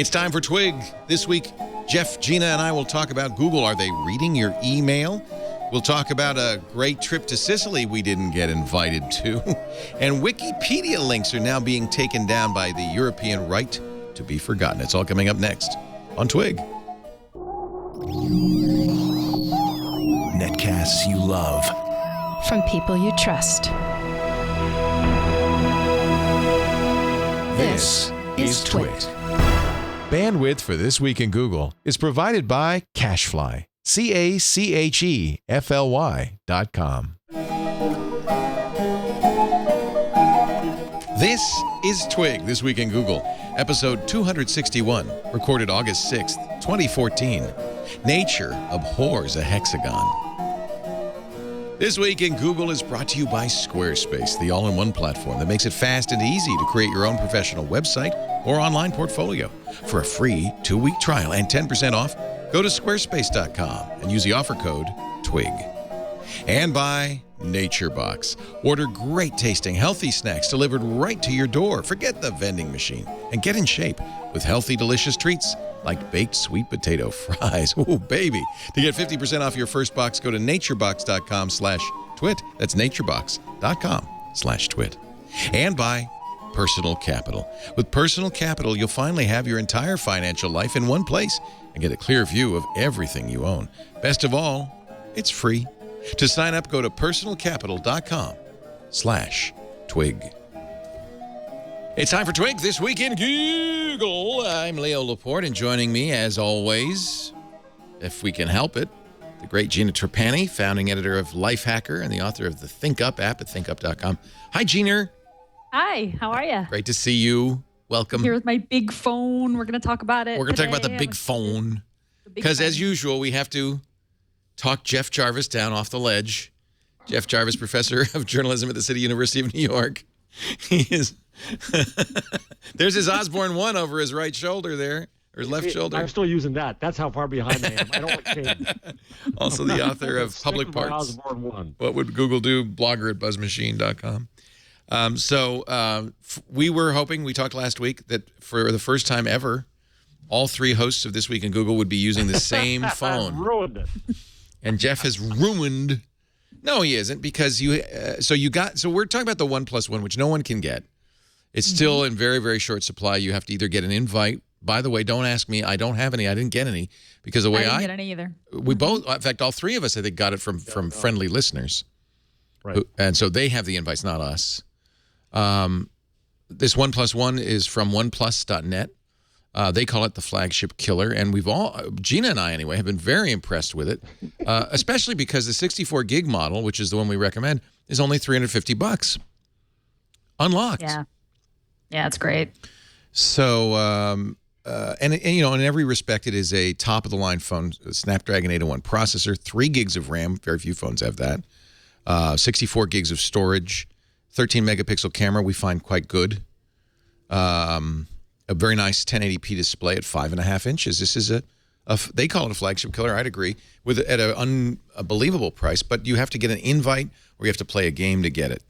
It's time for Twig. This week, Jeff, Gina, and I will talk about Google. Are they reading your email? We'll talk about a great trip to Sicily we didn't get invited to. And Wikipedia links are now being taken down by the European right to be forgotten. It's all coming up next on Twig. Netcasts you love. From people you trust. This is Twit. Bandwidth for This Week in Google is provided by Cachefly. CACHEFLY.com. This is Twig, This Week in Google, episode 261, recorded August 6th, 2014. Nature abhors a hexagon. This Week in Google is brought to you by Squarespace, the all-in-one platform that makes it fast and easy to create your own professional website or online portfolio. For a free 2-week trial and 10% off, go to squarespace.com and use the offer code TWIG. And by NatureBox. Order great tasting, healthy snacks delivered right to your door. Forget the vending machine and get in shape with healthy, delicious treats like baked sweet potato fries. Oh, baby. To get 50% off your first box, go to naturebox.com/twit. That's naturebox.com/twit. And by Personal Capital. With Personal Capital, you'll finally have your entire financial life in one place and get a clear view of everything you own. Best of all, it's free. To sign up, go to personalcapital.com/twig. It's time for Twig, This Week in Google. I'm Leo Laporte, and joining me, as always, if we can help it, the great Gina Trapani, founding editor of Lifehacker and the author of the Think Up app at thinkup.com. Hi, Gina. Hi, how are you? Great to see you. Welcome. Here with my big phone. We're going to talk about it. We're going to talk about the big phone. Because as usual, we have to talk Jeff Jarvis down off the ledge. Jeff Jarvis, professor of journalism at the City University of New York. He is. There's his Osborne 1 over his right shoulder there, or his left shoulder. I'm still using that. That's how far behind I am. I don't like change. Also the author of Public Parts. Osborne 1. What would Google do? Blogger at buzzmachine.com. We were hoping, we talked last week, that for the first time ever, all three hosts of This Week in Google would be using the same phone. Ruined it. And Jeff has ruined. No, he isn't, because so we're talking about the 1+1, which no one can get. It's still in very, very short supply. You have to either get an invite. By the way, don't ask me. I don't have any. I didn't get any because the way I didn't get any either. We both, in fact, all three of us, I think, got it from friendly listeners. Right. And so they have the invites, not us. This 1+1 is from oneplus.net. They call it the flagship killer, and Gina and I anyway, have been very impressed with it, especially because the 64 gig model, which is the one we recommend, is only $350, unlocked. Yeah, it's great. So, and you know, in every respect, it is a top of the line phone, Snapdragon 801 processor, 3 gigs of RAM. Very few phones have that. 64 gigs of storage, 13 megapixel camera. We find quite good. A very nice 1080p display at 5.5 inches. This is they call it a flagship killer. I'd agree at an unbelievable price, but you have to get an invite or you have to play a game to get it,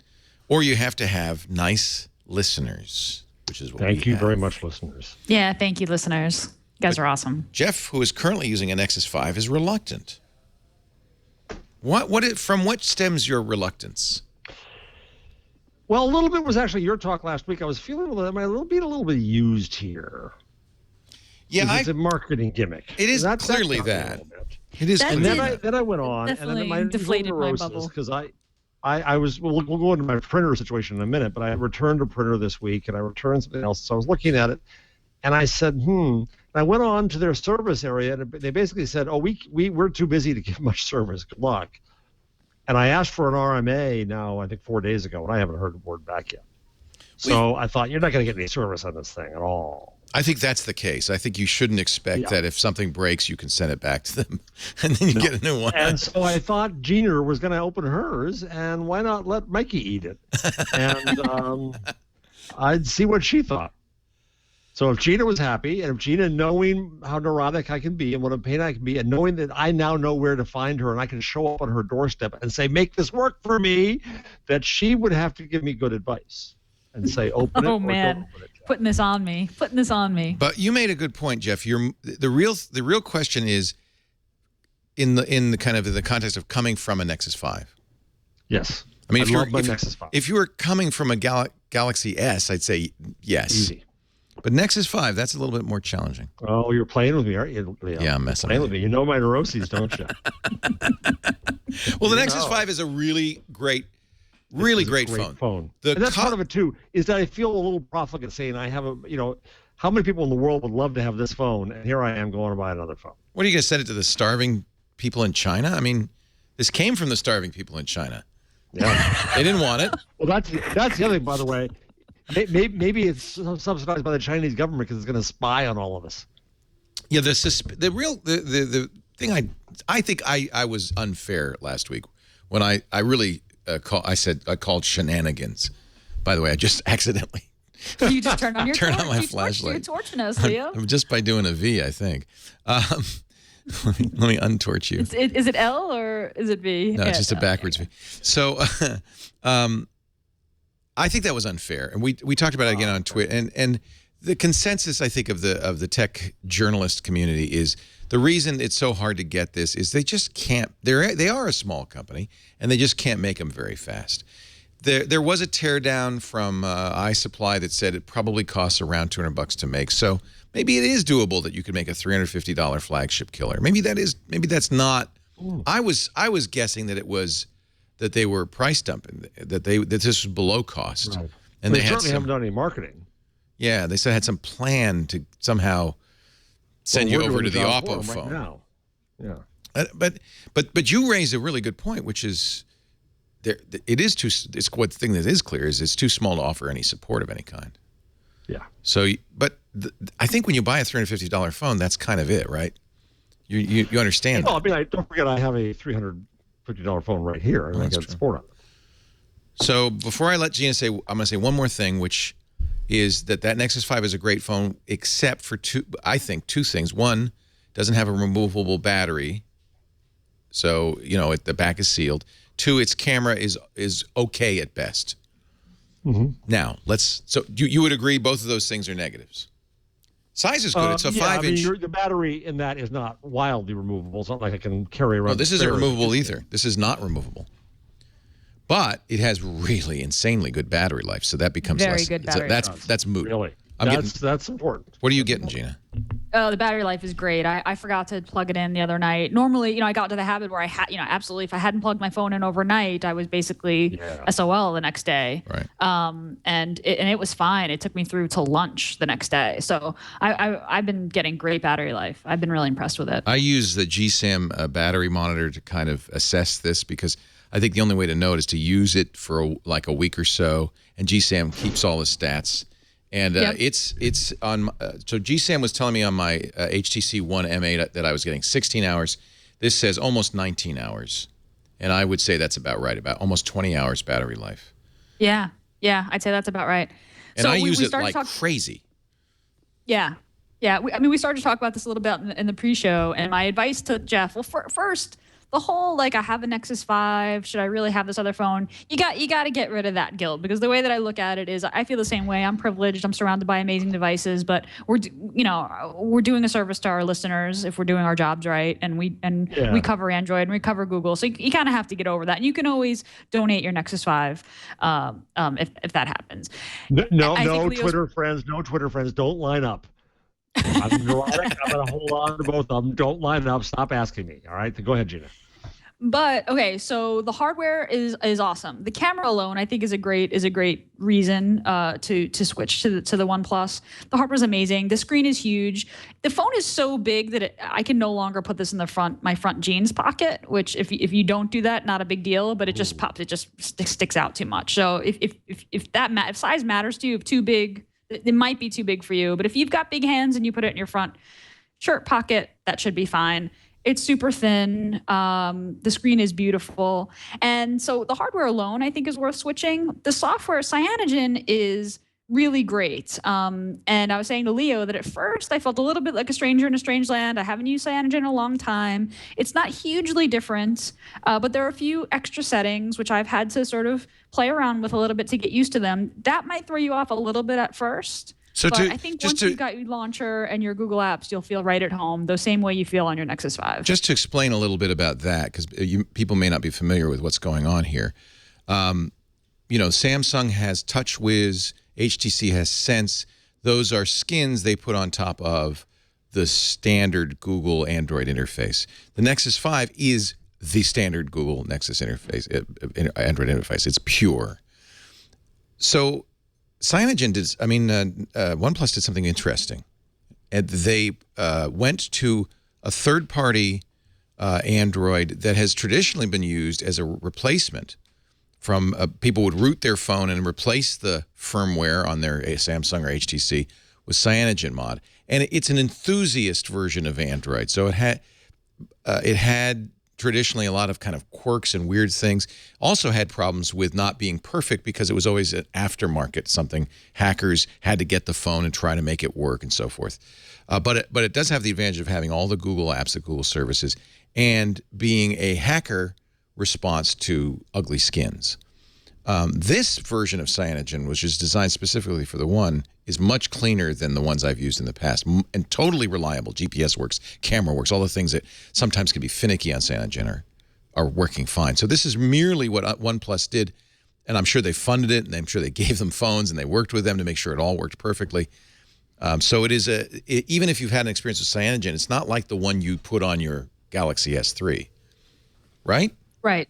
or you have to have nice listeners, which is what Thank you very much, listeners. Yeah, thank you, listeners. You guys are awesome. Jeff, who is currently using a Nexus 5, is reluctant. From what stems your reluctance? Well, a little bit was actually your talk last week. I was feeling a little bit used here. Yeah, it's a marketing gimmick. It is clearly that. It is. And then I went on, and then my deflated my bubble because I was. We'll go into my printer situation in a minute, but I returned a printer this week, and I returned something else. So I was looking at it, and I said, And I went on to their service area, and they basically said, "Oh, we're too busy to give much service. Good luck." And I asked for an RMA now, I think 4 days ago, and I haven't heard a word back yet. So I thought, you're not going to get any service on this thing at all. I think that's the case. I think you shouldn't expect that if something breaks, you can send it back to them, and then you get a new one. And so I thought Gina was going to open hers, and why not let Mikey eat it? And I'd see what she thought. So if Gina was happy, and if Gina, knowing how neurotic I can be and what a pain I can be, and knowing that I now know where to find her and I can show up on her doorstep and say, make this work for me, that she would have to give me good advice and say, open it or don't open it. putting this on me. Putting this on me. But you made a good point, Jeff. The real question is in the kind of the context of coming from a Nexus 5. Yes. I mean, Nexus 5. If you were coming from a Galaxy S, I'd say yes. Easy. But Nexus 5, that's a little bit more challenging. Oh, you're playing with me, aren't you? Yeah, I'm messing with me. You know my neuroses, don't you? Well, the Nexus 5 is a really great phone. And that's part of it too, is that I feel a little profligate saying I have how many people in the world would love to have this phone, and here I am going to buy another phone. What are you going to send it to the starving people in China? I mean, this came from the starving people in China. Yeah. They didn't want it. Well, that's the other thing, by the way. Maybe it's subsidized by the Chinese government because it's going to spy on all of us. Yeah, the thing I think I was unfair last week when I really I called shenanigans. By the way, I just accidentally You just turned on your torch. on my You flashlight. You're torching us, Leo. Just by doing a V, I think. Let me untorch you. Is it L or is it V? No, it's just a backwards V. So, I think that was unfair, and we talked about it again on Twitter. And the consensus, I think, of the tech journalist community is the reason it's so hard to get this is they just can't. They are a small company, and they just can't make them very fast. There was a teardown from iSupply that said it probably costs around $200 to make. So maybe it is doable that you could make a $350 flagship killer. Maybe that's not. Ooh. I was guessing that they were price dumping, that this was below cost, right. And they certainly haven't done any marketing. Yeah, they said had some plan to somehow send you over to the Oppo phone. Right now. Yeah. But you raised a really good point, which is. It's what the thing that is clear is it's too small to offer any support of any kind. Yeah. So, I think when you buy a $350 phone, that's kind of it, right? You understand? Well, I mean, don't forget I have a $350 phone right here, and I got support on it. So before I let Gina say, I'm going to say one more thing, which is that Nexus 5 is a great phone, except for two things. One, doesn't have a removable battery, so the back is sealed. Two, its camera is okay at best. Mm-hmm. Now, so you would agree both of those things are negatives. Size is good. It's a 5-inch. I mean, the battery in that is not wildly removable. It's not like I can carry around. No, this isn't removable either. This is not removable. But it has really insanely good battery life, so that becomes very less. Good battery life. That's moot. Really, that's important. What are you getting, Gina? Oh, the battery life is great. I forgot to plug it in the other night. Normally, I got to the habit where I had, absolutely, if I hadn't plugged my phone in overnight, I was basically SOL the next day. Right. And it was fine. It took me through to lunch the next day. So I've bbeen getting great battery life. I've been really impressed with it. I use the GSAM battery monitor to kind of assess this because I think the only way to know it is to use it for like a week or so, and GSAM keeps all the stats. And it's on. So GSAM was telling me on my HTC One M8 that I was getting 16 hours. This says almost 19 hours, and I would say that's about right. About almost 20 hours battery life. Yeah, I'd say that's about right. And so I use it like crazy. Yeah. We started to talk about this a little bit in the pre-show, and my advice to Jeff. Well, first. The whole, I have a Nexus 5, should I really have this other phone? You got to get rid of that guilt, because the way that I look at it is I feel the same way. I'm privileged. I'm surrounded by amazing devices, but we're doing a service to our listeners if we're doing our jobs right, and we cover Android and we cover Google. So you kind of have to get over that. And you can always donate your Nexus 5 if that happens. No Twitter friends, don't line up. I'm going to hold on to both of them. Don't line up. Stop asking me. All right? Go ahead, Gina. But okay, so the hardware is awesome. The camera alone, I think, is a great reason to switch to the OnePlus. The hardware is amazing. The screen is huge. The phone is so big that I can no longer put this in my front jeans pocket. Which, if you don't do that, not a big deal. But it just pops. It just sticks out too much. So if size matters to you, if too big. It might be too big for you, but if you've got big hands and you put it in your front shirt pocket, that should be fine. It's super thin. The screen is beautiful. And so the hardware alone, I think, is worth switching. The software, Cyanogen, is really great. And I was saying to Leo that at first I felt a little bit like a stranger in a strange land. I haven't used Cyanogen in a long time. It's not hugely different, but there are a few extra settings which I've had to sort of play around with a little bit to get used to them. That might throw you off a little bit at first. But I think once you've got your launcher and your Google Apps, you'll feel right at home, the same way you feel on your Nexus 5. Just to explain a little bit about that, because people may not be familiar with what's going on here. Samsung has TouchWiz, HTC has Sense. Those are skins they put on top of the standard Google Android interface. The Nexus 5 is the standard Google Nexus interface, Android interface. It's pure. So OnePlus did something interesting. And they went to a third-party Android that has traditionally been used as a replacement from people would root their phone and replace the firmware on their Samsung or HTC with CyanogenMod. And it's an enthusiast version of Android. So it had traditionally a lot of kind of quirks and weird things. Also had problems with not being perfect because it was always an aftermarket something. Hackers had to get the phone and try to make it work and so forth. But it does have the advantage of having all the Google apps, the Google services, and being a hacker response to ugly skins. This version of Cyanogen, which is designed specifically for the One, is much cleaner than the ones I've used in the past and totally reliable. GPS works, camera works, all the things that sometimes can be finicky on Cyanogen are working fine. So this is merely what OnePlus did, and I'm sure they funded it, and I'm sure they gave them phones, and they worked with them to make sure it all worked perfectly. So it is even if you've had an experience with Cyanogen, it's not like the one you put on your Galaxy S3, right? Right.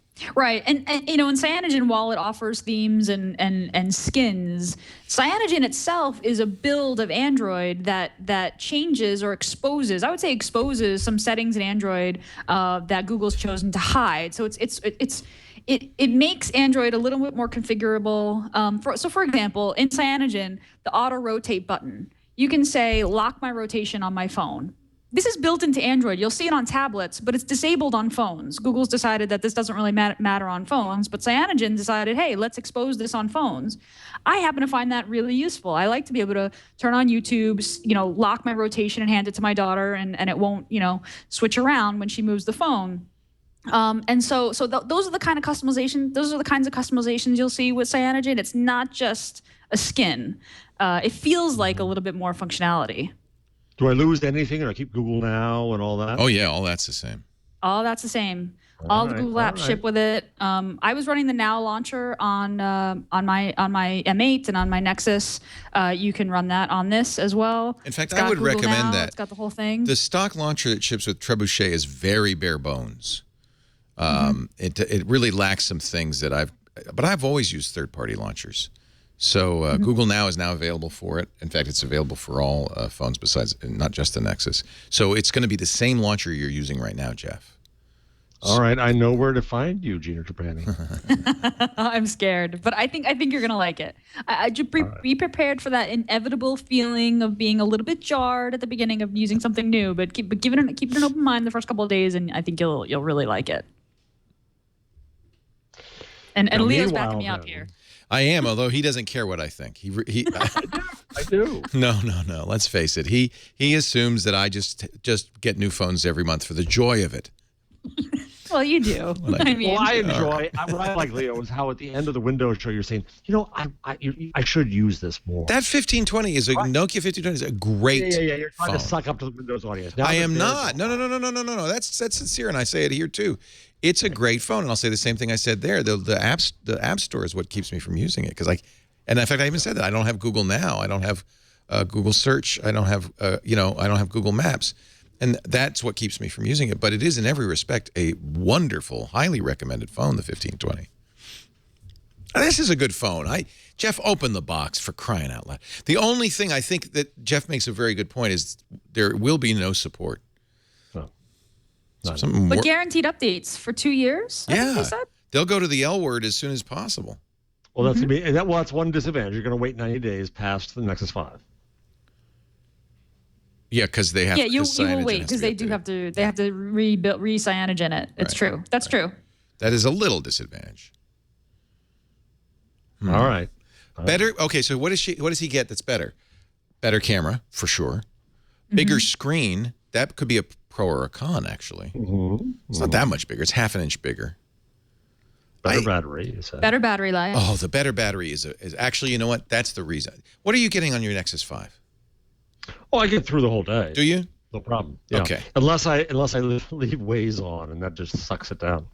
And in Cyanogen, while it offers themes and skins, Cyanogen itself is a build of Android that changes or exposes, I would say exposes some settings in Android that Google's chosen to hide. So it makes Android a little bit more configurable. So for example, in Cyanogen, the auto rotate button, you can say lock my rotation on my phone. This is built into Android. You'll see it on tablets, but it's disabled on phones. Google's decided that this doesn't really matter on phones, but Cyanogen decided, hey, let's expose this on phones. I happen to find that really useful. I like to be able to turn on YouTube, lock my rotation and hand it to my daughter, and it won't, switch around when she moves the phone. And so those are the kind of customization. Those are the kinds of customizations you'll see with Cyanogen. It's not just a skin. It feels like a little bit more functionality. Do I lose anything, or I keep Google Now and all that? Oh yeah, all that's the same. All that's the same. All the Google apps ship with it. I was running the Now launcher on my M8 and on my Nexus. You can run that on this as well. In fact, I would recommend that. It's got the whole thing. The stock launcher that ships with Trebuchet is very bare bones. It really lacks some things that I've always used third-party launchers. So Google Now is now available for it. In fact, it's available for all phones besides, not just the Nexus. So it's going to be the same launcher you're using right now, Jeff. All right, I know where to find you, Gina Trapani. I'm scared, but I think you're gonna like it. Be prepared for that inevitable feeling of being a little bit jarred at the beginning of using something new, but keep it an open mind the first couple of days, and I think you'll really like it. And Leo's backing me up here. I am, although he doesn't care what I think. I do. No. Let's face it. He assumes that I just get new phones every month for the joy of it. Well, you do. I enjoy. What I like, Leo, is how at the end of the Windows show you're saying, I should use this more. That 1520 is a Nokia 1520 is a great. Yeah. You're trying phone. to suck up to the Windows audience. I am not. No. That's sincere, and I say it here too. It's a great phone, and I'll say the same thing I said there. The App Store is what keeps me from using it and in fact I even said that I don't have Google Now, I don't have Google Search, I don't have I don't have Google Maps, and that's what keeps me from using it. But it is in every respect a wonderful, highly recommended phone, the 1520. This is a good phone. Jeff opened the box, for crying out loud. The only thing I think that Jeff makes a very good point is there will be no support. But guaranteed updates for 2 years? Yeah. They'll go to the L word as soon as possible. Well, that's gonna be that's one disadvantage. You're going to wait 90 days past the Nexus 5. Yeah, because they have. Yeah, you will wait because they do have to. They have to re-cyanogen it. It's true. That's true. That is a little disadvantage. All right. Better. Okay, so what does he get that's better? Better camera for sure. Bigger screen. That could be a pro or a con, actually. It's not that much bigger. It's half an inch bigger. Better battery, you said. Better battery life. Oh, the better battery is actually, you know what? That's the reason. What are you getting on your Nexus 5? Oh, I get through the whole day. Do you? No problem. Yeah. Okay. Unless I leave Waze on, and that just sucks it down.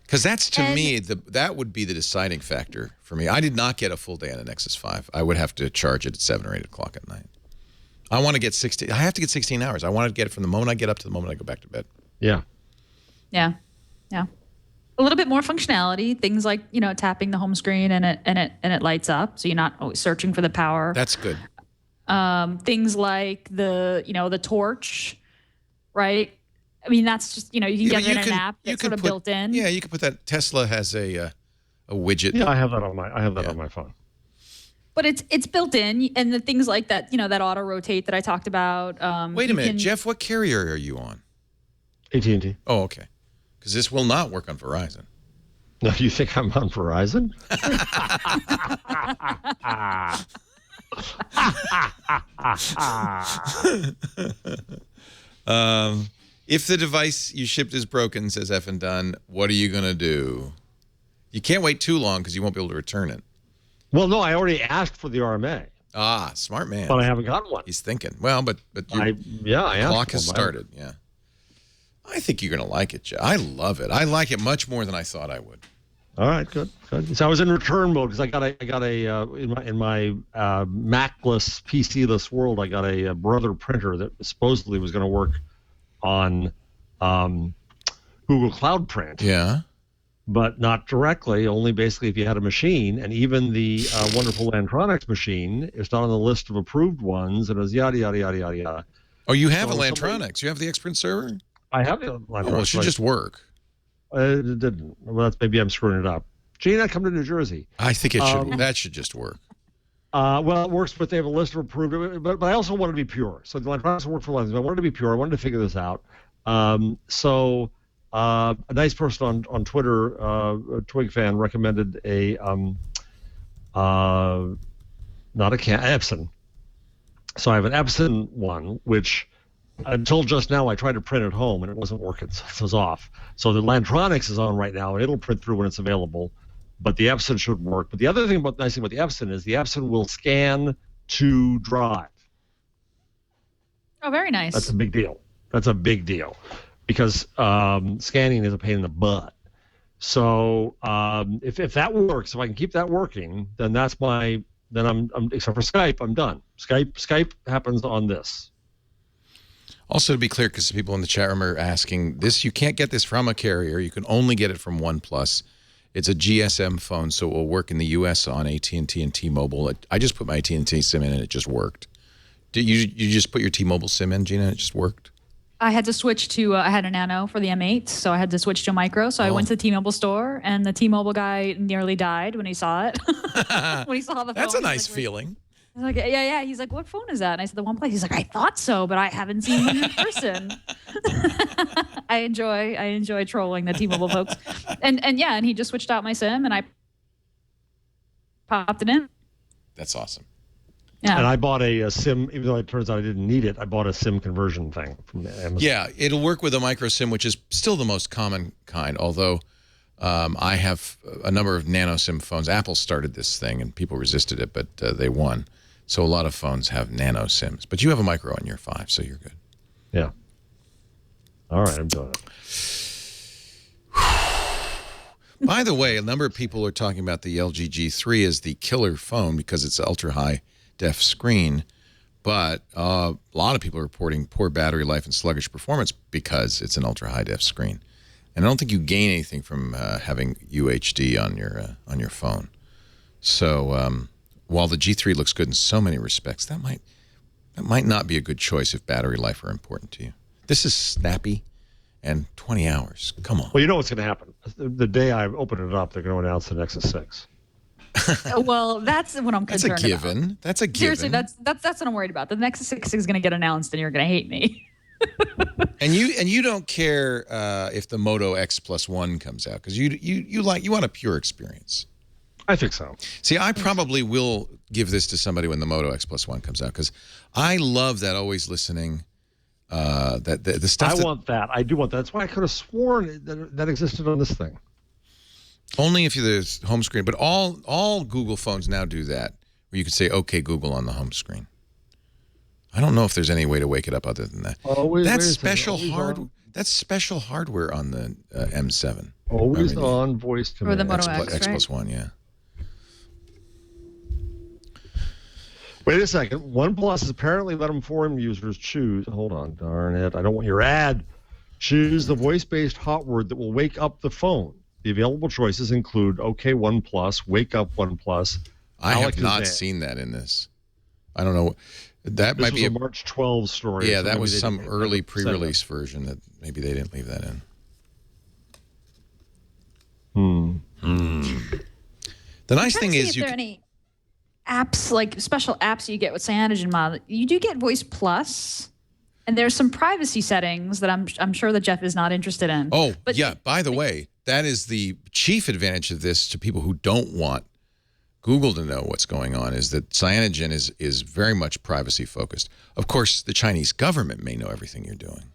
Because that's, to me, that would be the deciding factor for me. I did not get a full day on a Nexus 5. I would have to charge it at 7 or 8 o'clock at night. I want to get 16. I have to get 16 hours. I want to get it from the moment I get up to the moment I go back to bed. Yeah. Yeah. Yeah. A little bit more functionality, things like, tapping the home screen and it lights up, so you're not always searching for the power. That's good. Things like the torch, right? I mean, that's just, you can get it in an app that's sort of built in. Yeah, you can put that. Tesla has a widget. Yeah, I have that on my phone. But it's built in, and the things like that, that auto rotate that I talked about. Wait a minute, Jeff, what carrier are you on? AT&T. Oh, okay. Because this will not work on Verizon. No, you think I'm on Verizon? If the device you shipped is broken, says F and Dunn, what are you going to do? You can't wait too long because you won't be able to return it. Well, no, I already asked for the RMA. Ah, smart man. But I haven't gotten one. He's thinking. Well, but your I clock has started. Yeah. I think you're going to like it, Jeff. I love it. I like it much more than I thought I would. All right, good. So I was in return mode because I got a in my Mac-less, PC-less world, I got a Brother printer that supposedly was going to work on Google Cloud Print. Yeah. But not directly, only basically if you had a machine. And even the wonderful Lantronix machine is not on the list of approved ones, and it was yada, yada, yada, yada, yada. Oh, you have a Lantronix. You have the Xprint server? I have the Lantronix. Oh, it should just work. It didn't. Well, maybe I'm screwing it up. Gina, come to New Jersey. I think it should. That should just work. Well, it works, but they have a list of approved. But I also want to be pure. So the Lantronix work for Lens. I wanted to be pure. I wanted to figure this out. So a nice person on Twitter, a Twig fan, recommended a not a Epson. So I have an Epson one, which until just now I tried to print at home and it wasn't working, so it was off. So the Lantronix is on right now and it'll print through when it's available, but the Epson should work. But the other thing about the Epson is the Epson will scan to drive. Oh, very nice. That's a big deal. That's a big deal because scanning is a pain in the butt. So if that works, if I can keep that working, then that's I'm except for Skype, I'm done. Skype happens on this. Also, to be clear, because people in the chat room are asking, you can't get this from a carrier. You can only get it from OnePlus. It's a GSM phone, so it will work in the U.S. on AT&T and T-Mobile. I just put my AT&T SIM in, and it just worked. Did you just put your T-Mobile SIM in, Gina, and it just worked? I had to switch to, I had a Nano for the M8, so I had to switch to a Micro. So I went to the T-Mobile store, and the T-Mobile guy nearly died when he saw it. When he saw the phone. That's a nice feeling. I was like, yeah. He's like, what phone is that? And I said, the OnePlus. He's like, I thought so, but I haven't seen one in person. I enjoy trolling the T-Mobile folks. And he just switched out my SIM, and I popped it in. That's awesome. Yeah. And I bought a SIM, even though it turns out I didn't need it, I bought a SIM conversion thing from Amazon. Yeah, it'll work with a micro SIM, which is still the most common kind, although I have a number of nano SIM phones. Apple started this thing, and people resisted it, but they won. So a lot of phones have nano SIMs. But you have a micro on your 5, so you're good. Yeah. All right, I'm doing it. By the way, a number of people are talking about the LG G3 as the killer phone because it's ultra-high def screen, but a lot of people are reporting poor battery life and sluggish performance because it's an ultra-high def screen. And I don't think you gain anything from having UHD on your phone. So while the G3 looks good in so many respects, that might not be a good choice if battery life are important to you. This is snappy and 20 hours. Come on. Well, you know what's going to happen. The day I open it up, they're going to announce the Nexus 6. Well, that's what I'm concerned about. That's a given. That's a given. Seriously, that's what I'm worried about. The Nexus 6 is going to get announced, and you're going to hate me. And you don't care if the Moto X Plus 1 comes out because you want a pure experience. I think so. See, I probably will give this to somebody when the Moto X Plus 1 comes out because I love that always listening The stuff. I want that. I do want that. That's why I could have sworn that existed on this thing. Only if there's home screen, but all Google phones now do that, where you can say "Okay, Google" on the home screen. I don't know if there's any way to wake it up other than that. That's special hardware. That's special hardware on the M7. Always on voice command. Or the Moto X, X right? Plus 1, yeah. Wait a second. OnePlus has apparently let forum users choose. Hold on, darn it! I don't want your ad. Choose the voice-based hot word that will wake up the phone. The available choices include "Okay, OnePlus," "Wake up, OnePlus." I have not seen that in this. I don't know. That might be a March 12 story. Yeah, so that was some early send pre-release version that maybe they didn't leave that in. The nice thing is if there are any apps, like special apps you get with CyanogenMod. You do get Voice Plus, and there's some privacy settings that I'm sure that Jeff is not interested in. Oh, but yeah. By the way, that is the chief advantage of this to people who don't want Google to know what's going on, is that Cyanogen is very much privacy focused. Of course, the Chinese government may know everything you're doing.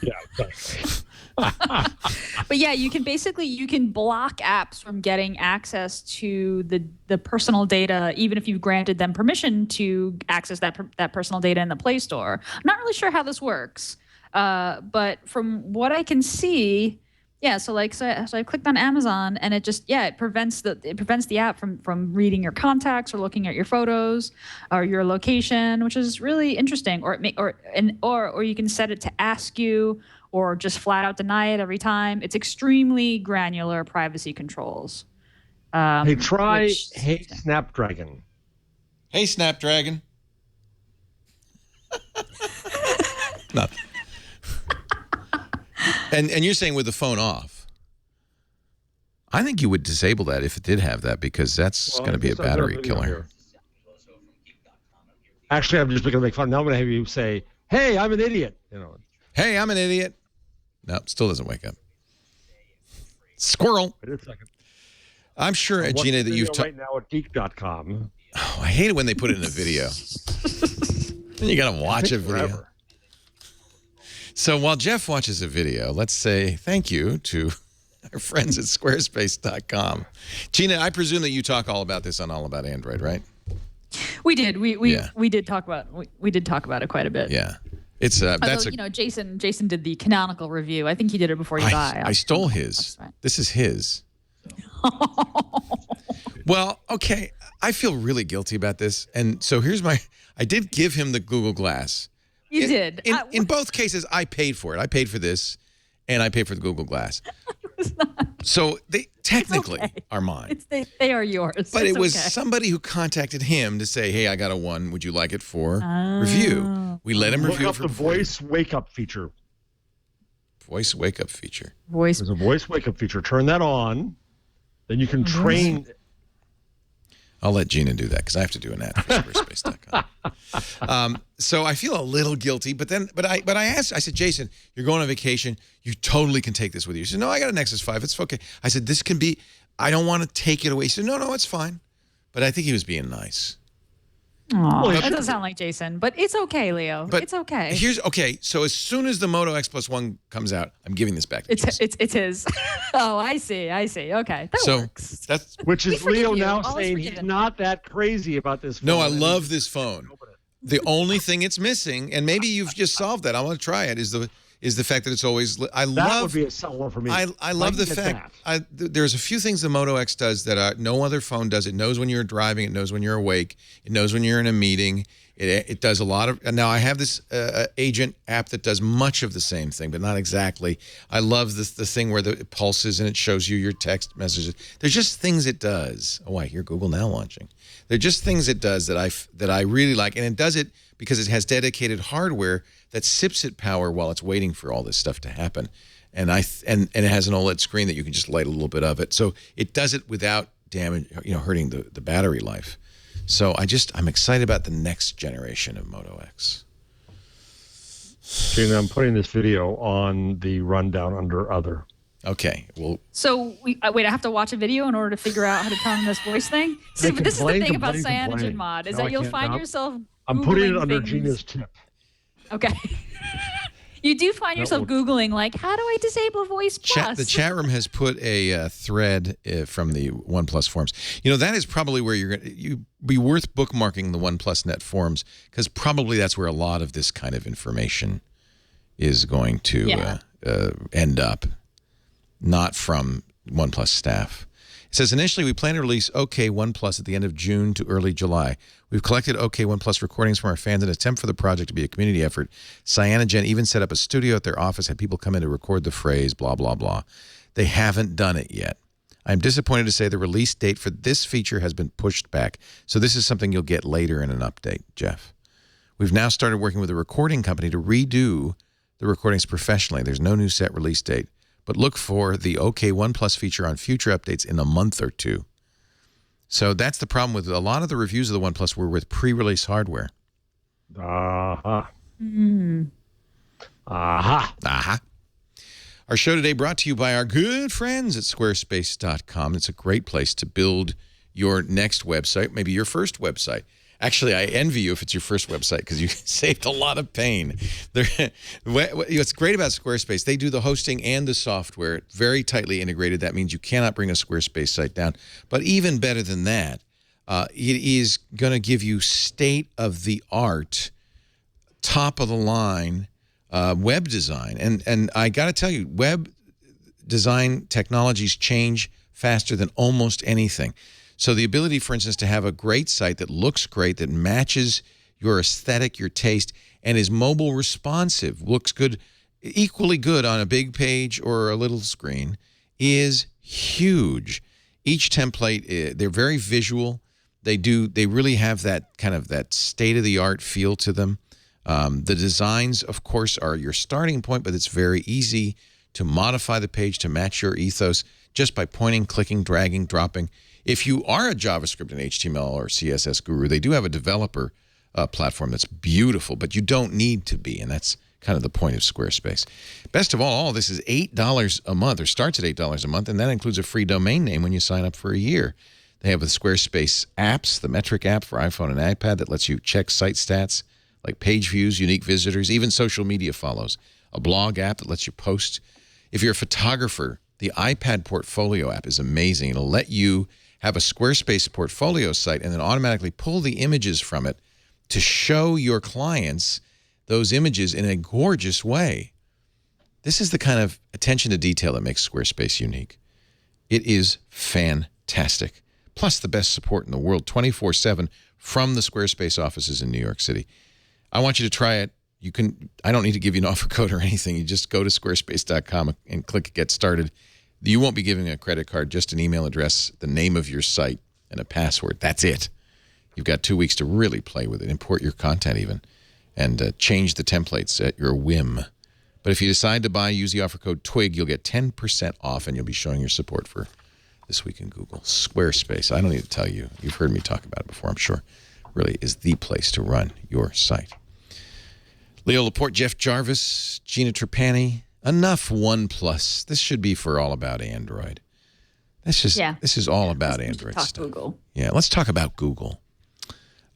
Yeah, exactly. But yeah, you can block apps from getting access to the personal data, even if you've granted them permission to access that personal data in the Play Store. I'm not really sure how this works, but from what I can see, yeah. So I clicked on Amazon, and it prevents the app from reading your contacts or looking at your photos or your location, which is really interesting. Or you can set it to ask you, or just flat out deny it every time. It's extremely granular privacy controls. Hey, try Hey Snapdragon. Hey, Snapdragon. No. And you're saying with the phone off. I think you would disable that if it did have that, because that's going to be a battery killer. Actually, I'm just going to make fun. Now I'm going to have you say, "Hey, I'm an idiot." Hey, I'm an idiot. No, still doesn't wake up. Squirrel. Wait a second. I'm sure, Gina, that you've right now at geek.com. Oh, I hate it when they put it in a video. Then you got to watch a video. Forever. So while Jeff watches a video, let's say thank you to our friends at squarespace.com. Gina, I presume that you talk all about this on All About Android, right? We did. We did talk about it quite a bit. Yeah. It's Jason did the canonical review. I think he did it before you buy. I stole his. Right. This is his. Well, okay. I feel really guilty about this. And so I did give him the Google Glass. You did. In both cases, I paid for it. I paid for this, and I paid for the Google Glass. So they technically are mine. They are yours. But it was somebody who contacted him to say, "Hey, I got a one. Would you like it for review?" We let him review it for the voice wake up feature. Voice wake up feature. There's a voice wake up feature. Turn that on. Then you can train. I'll let Gina do that because I have to do an ad for squarespace.com. So I feel a little guilty, but I asked, I said, Jason, you're going on vacation. You totally can take this with you. He said, no, I got an Nexus 5. It's okay. I said, this can be, I don't want to take it away. He said, no, it's fine. But I think he was being nice. Oh, that doesn't sound like Jason, but it's okay, Leo. It's okay. So as soon as the Moto X Plus 1 comes out, I'm giving this back to Jason. It's his. Oh, I see. Okay, that works. Which is Leo now saying he's not that crazy about this phone. No, I love this phone. The only thing it's missing, and maybe you've just solved that, I want to try it, is the fact that it's always. That would be a seller for me. I love the fact. There's a few things the Moto X does that no other phone does. It knows when you're driving. It knows when you're awake. It knows when you're in a meeting. It does a lot of. Now I have this agent app that does much of the same thing, but not exactly. I love the thing where it pulses and it shows you your text messages. There's just things it does. Oh, I hear Google Now launching. They're just things it does that I really like, and it does it because it has dedicated hardware that sips at power while it's waiting for all this stuff to happen, and it has an OLED screen that you can just light a little bit of it, so it does it without hurting the battery life. So I'm excited about the next generation of Moto X. Gina, I'm putting this video on the rundown under other. Okay. Well. So wait, I have to watch a video in order to figure out how to turn on this voice thing. See, this is the thing about CyanogenMod is that you'll find yourself. I'm putting it under Gina's tip. Okay. You do find yourself Googling, like, how do I disable Voice Plus? The chat room has put a thread from the OnePlus forums. You know, that is probably where you'd be worth bookmarking the OnePlus Net forums, because probably that's where a lot of this kind of information is going to end up, not from OnePlus staff. It says, initially, we plan to release OK OnePlus at the end of June to early July. We've collected OK OnePlus recordings from our fans in an attempt for the project to be a community effort. Cyanogen even set up a studio at their office, had people come in to record the phrase, blah, blah, blah. They haven't done it yet. I'm disappointed to say the release date for this feature has been pushed back. So this is something you'll get later in an update, Jeff. We've now started working with a recording company to redo the recordings professionally. There's no new set release date. But look for the OK OnePlus feature on future updates in a month or two. So that's the problem with a lot of the reviews of the OnePlus were with pre-release hardware. Aha. Our show today brought to you by our good friends at Squarespace.com. It's a great place to build your next website, maybe your first website. Actually, I envy you if it's your first website, because you saved a lot of pain. What's great about Squarespace, they do the hosting and the software very tightly integrated. That means you cannot bring a Squarespace site down. But even better than that, it is going to give you state-of-the-art, top-of-the-line web design. And I got to tell you, web design technologies change faster than almost anything. So the ability, for instance, to have a great site that looks great, that matches your aesthetic, your taste, and is mobile responsive, looks good, equally good on a big page or a little screen, is huge. Each template, they're very visual. They really have that kind of that state-of-the-art feel to them. The designs, of course, are your starting point, but it's very easy to modify the page to match your ethos just by pointing, clicking, dragging, dropping. If you are a JavaScript and HTML or CSS guru, they do have a developer platform that's beautiful, but you don't need to be, and that's kind of the point of Squarespace. Best of all this is $8 a month, or starts at $8 a month, and that includes a free domain name when you sign up for a year. They have the Squarespace apps, the metric app for iPhone and iPad that lets you check site stats like page views, unique visitors, even social media follows. A blog app that lets you post. If you're a photographer, the iPad Portfolio app is amazing. It'll let you have a Squarespace portfolio site and then automatically pull the images from it to show your clients those images in a gorgeous way. This is the kind of attention to detail that makes Squarespace unique. It is fantastic. Plus the best support in the world, 24/7 from the Squarespace offices in New York City. I want you to try it. I don't need to give you an offer code or anything. You just go to squarespace.com and click Get Started. You won't be giving a credit card, just an email address, the name of your site, and a password. That's it. You've got 2 weeks to really play with it, import your content even, and change the templates at your whim. But if you decide to use the offer code TWIG, you'll get 10% off, and you'll be showing your support for This Week in Google. Squarespace, I don't need to tell you. You've heard me talk about it before, I'm sure. Really is the place to run your site. Leo Laporte, Jeff Jarvis, Gina Trapani. Enough OnePlus. This should be for all about Android. This is all about Android talk stuff. Google. Yeah, let's talk about Google.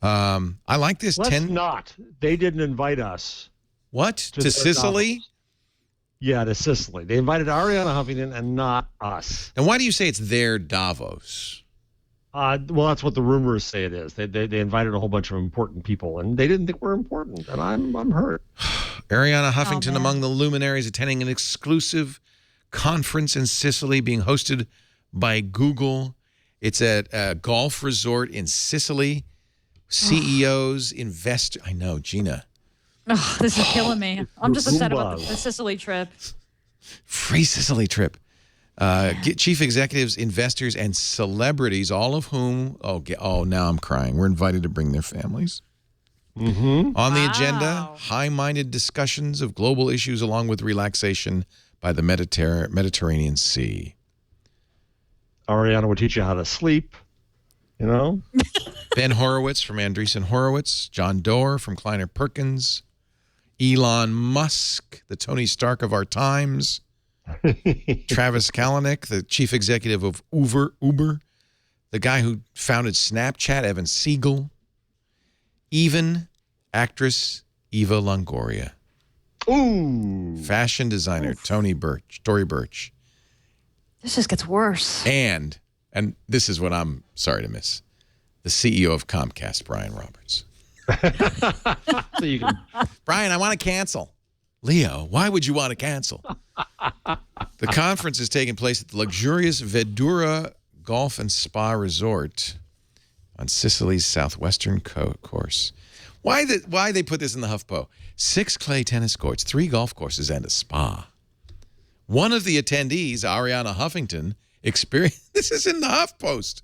I like this. Let's not. They didn't invite us. What? To Sicily? Davos. Yeah, to Sicily. They invited Ariana Huffington and not us. And why do you say it's their Davos? Well, that's what the rumors say it is. They invited a whole bunch of important people, and they didn't think we're important, and I'm hurt. Ariana Huffington among the luminaries attending an exclusive conference in Sicily being hosted by Google. It's at a golf resort in Sicily. CEOs, investors. I know, Gina. Oh, this is killing me. I'm just upset about the Sicily trip. Free Sicily trip. Chief executives, investors, and celebrities, all of whom, now I'm crying. We're invited to bring their families. Mm-hmm. On the agenda, high-minded discussions of global issues along with relaxation by the Mediterranean Sea. Ariana will teach you how to sleep, you know? Ben Horowitz from Andreessen Horowitz, John Doerr from Kleiner Perkins, Elon Musk, the Tony Stark of our times, Travis Kalanick, the chief executive of Uber, the guy who founded Snapchat, Evan Siegel, even actress Eva Longoria. Ooh. Fashion designer Tory Burch. This just gets worse. And this is what I'm sorry to miss. The CEO of Comcast, Brian Roberts. So you can... Brian, I want to cancel. Leo, why would you want to cancel? The conference is taking place at the luxurious Vedura Golf and Spa Resort on Sicily's southwestern course. Why they put this in the HuffPo? 6 clay tennis courts, 3 golf courses, and a spa. One of the attendees, Ariana Huffington, experienced... This is in the HuffPost.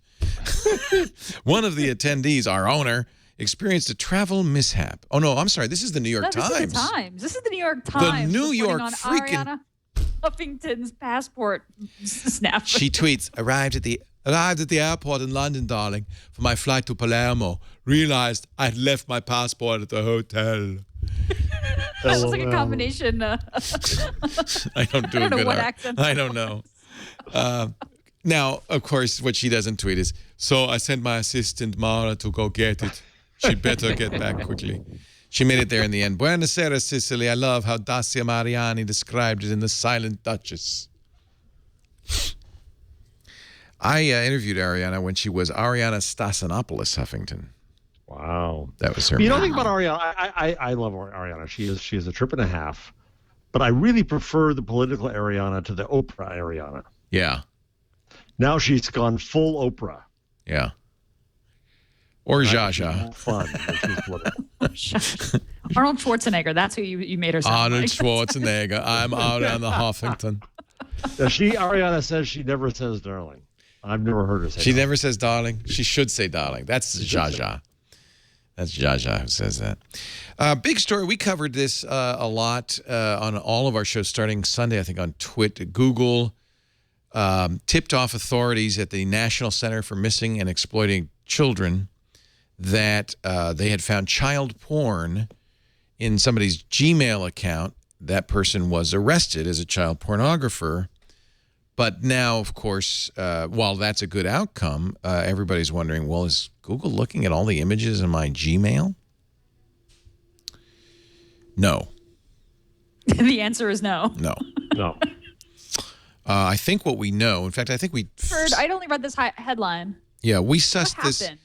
One of the attendees, our owner, experienced a travel mishap. Oh, no, I'm sorry. This is the New York Times. This is the Times. This is the New York Times. The New York on freaking... Ariana Huffington's passport snap. She tweets, arrived at the airport in London, darling, for my flight to Palermo. Realized I had left my passport at the hotel. That was like a combination. I don't do a good accent. I don't know. Now, of course, what she doesn't tweet is, so I sent my assistant Mara to go get it. She better get back quickly. She made it there in the end. Buenos Aires, Sicily. I love how Dacia Mariani described it in The Silent Duchess. I interviewed Ariana when she was Ariana Stasinopoulos Huffington. Wow. That was her. You don't think about Ariana. I love Ariana. She is a trip and a half. But I really prefer the political Ariana to the Oprah Ariana. Yeah. Now she's gone full Oprah. Yeah. Or Zsa Zsa. Fun. Arnold Schwarzenegger. That's who you made her sound Arnold like. Schwarzenegger. I'm Ariana Huffington. Now, Ariana says she never says darling. I've never heard her say She darling. never says darling. She should say darling. That's Zsa Zsa. That's Zsa Zsa who says that. Big story. We covered this a lot on all of our shows starting Sunday, I think, on Google tipped off authorities at the National Center for Missing and Exploiting Children that they had found child porn in somebody's Gmail account. That person was arrested as a child pornographer. But now, of course, while that's a good outcome, everybody's wondering, well, is Google looking at all the images in my Gmail? No. The answer is no. No. No. I think what we know, in fact, I think we... I'd only read this headline. Yeah, we sussed What this... happened?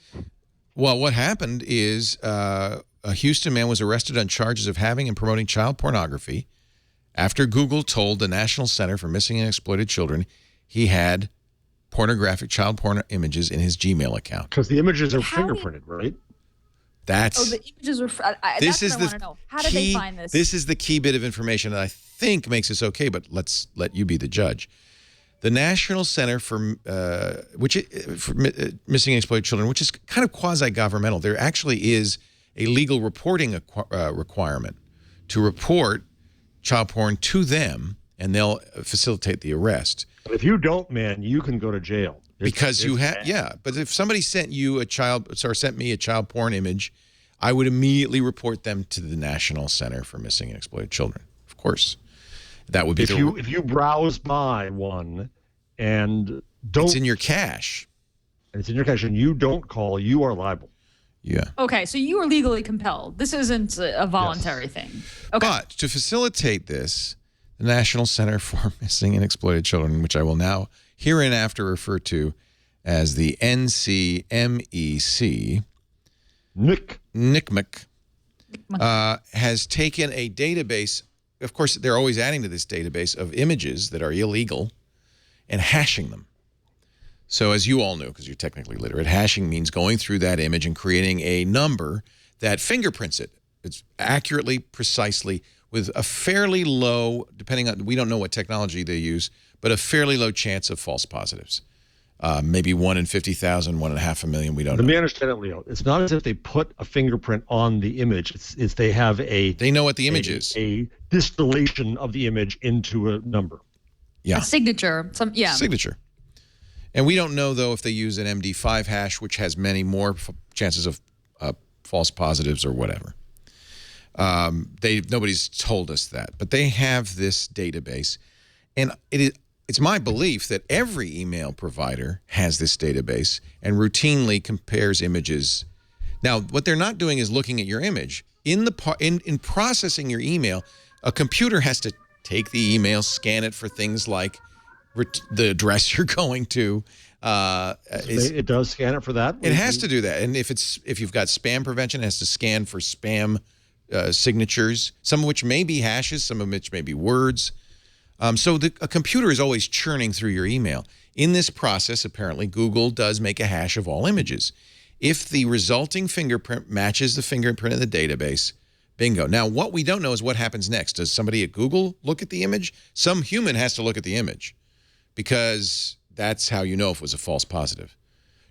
Well, what happened is a Houston man was arrested on charges of having and promoting child pornography after Google told the National Center for Missing and Exploited Children he had pornographic child porn images in his Gmail account. Because the images are fingerprinted, right? That's... the images were... This is what I want to know. How did they find this? This is the key bit of information that I think makes this okay, but let's let you be the judge. The National Center for Missing and Exploited Children, which is kind of quasi-governmental, there actually is a legal reporting requirement to report child porn to them, and they'll facilitate the arrest. But if you don't, man, you can go to jail. Because you have, yeah. But if somebody sent me a child porn image, I would immediately report them to the National Center for Missing and Exploited Children. Of course, that would be if you browse by one and don't, it's in your cache. And it's in your cache, and you don't call, you are liable. Yeah. Okay, so you are legally compelled. This isn't a voluntary thing. Okay. But to facilitate this, the National Center for Missing and Exploited Children, which I will now hereinafter refer to as the NCMEC, NCMEC, has taken a database. Of course, they're always adding to this database of images that are illegal and hashing them. So as you all know, because you're technically literate, hashing means going through that image and creating a number that fingerprints it. It's accurately, precisely, with a fairly low, depending on, we don't know what technology they use, but a fairly low chance of false positives. Maybe 1 in 50,000, 1 in half a million, we don't know. Let me understand it, Leo. It's not as if they put a fingerprint on the image. It's they have a... They know what the image is. A distillation of the image into a number. Yeah. A signature. Signature. And we don't know, though, if they use an MD5 hash, which has many more chances of false positives or whatever. Nobody's told us that. But they have this database. And it's my belief that every email provider has this database and routinely compares images. Now, what they're not doing is looking at your image. in processing your email, a computer has to take the email, scan it for things like the address you're going to. It does scan it for that. It has to do that, and if you've got spam prevention, it has to scan for spam signatures, some of which may be hashes, some of which may be words. So a computer is always churning through your email. In this process, apparently, Google does make a hash of all images. If the resulting fingerprint matches the fingerprint in the database, bingo. Now, what we don't know is what happens next. Does somebody at Google look at the image? Some human has to look at the image, because that's how you know if it was a false positive.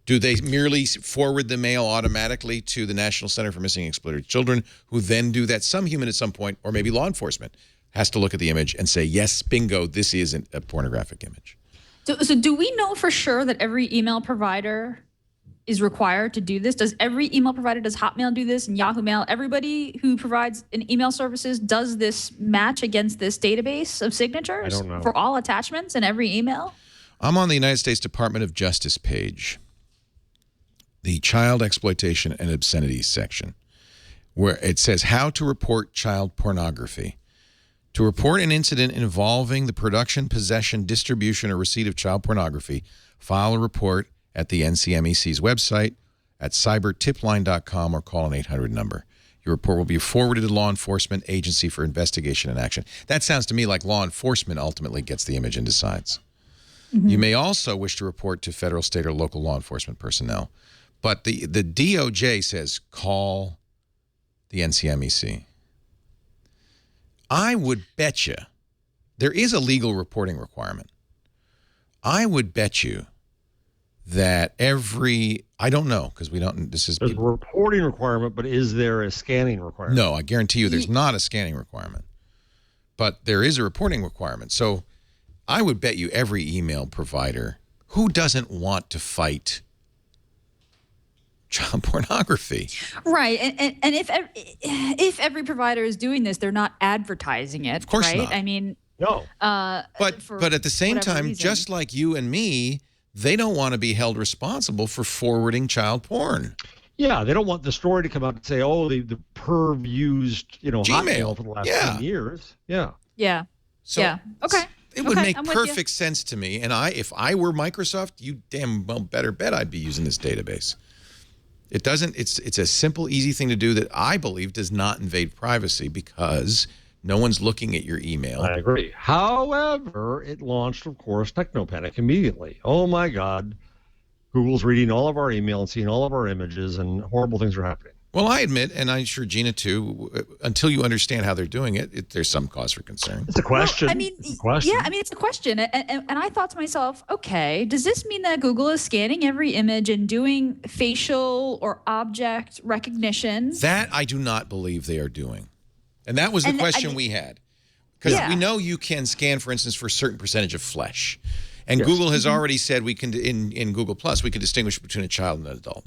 Do they merely forward the mail automatically to the National Center for Missing and Exploited Children, who then do that? Some human at some point, or maybe law enforcement, has to look at the image and say, yes, bingo, this isn't a pornographic image. So do we know for sure that every email provider is required to do this? Does every email provider, does Hotmail do this and Yahoo Mail? Everybody who provides an email services does this match against this database of signatures? I don't know. For all attachments in every email? I'm on the United States Department of Justice page, the Child Exploitation and Obscenities section, where it says how to report child pornography. To report an incident involving the production, possession, distribution, or receipt of child pornography, file a report at the NCMEC's website at cybertipline.com or call an 800 number. Your report will be forwarded to law enforcement agency for investigation and action. That sounds to me like law enforcement ultimately gets the image and decides. Mm-hmm. You may also wish to report to federal, state, or local law enforcement personnel. But the DOJ says call the NCMEC. I would bet you there is a legal reporting requirement. I would bet you that I don't know, because we don't, there's a reporting requirement, but is there a scanning requirement? No, I guarantee you there's not a scanning requirement, but there is a reporting requirement. So I would bet you every email provider who doesn't want to fight child pornography. Right. And if every provider is doing this, they're not advertising it. Of course right? not. I mean, no. But at the same time, reason. just like you and me, they don't want to be held responsible for forwarding child porn. Yeah, they don't want the story to come out and say, oh, the perv used, Gmail Hotmail for the last 10 years. Yeah. Yeah. So yeah. Okay. It would make perfect sense to me. And if I were Microsoft, you damn well better bet I'd be using this database. It doesn't, it's a simple, easy thing to do that I believe does not invade privacy, because no one's looking at your email. I agree. However, it launched, of course, technopanic immediately. Oh my God. Google's reading all of our email and seeing all of our images, and horrible things are happening. Well, I admit, and I'm sure Gina too, until you understand how they're doing it, there's some cause for concern. It's a question. Well, it's a question. And I thought to myself, okay, does this mean that Google is scanning every image and doing facial or object recognition? That I do not believe they are doing. And that was the question we had. Because we know you can scan, for instance, for a certain percentage of flesh. And Google has already said we can, in Google Plus, we can distinguish between a child and an adult.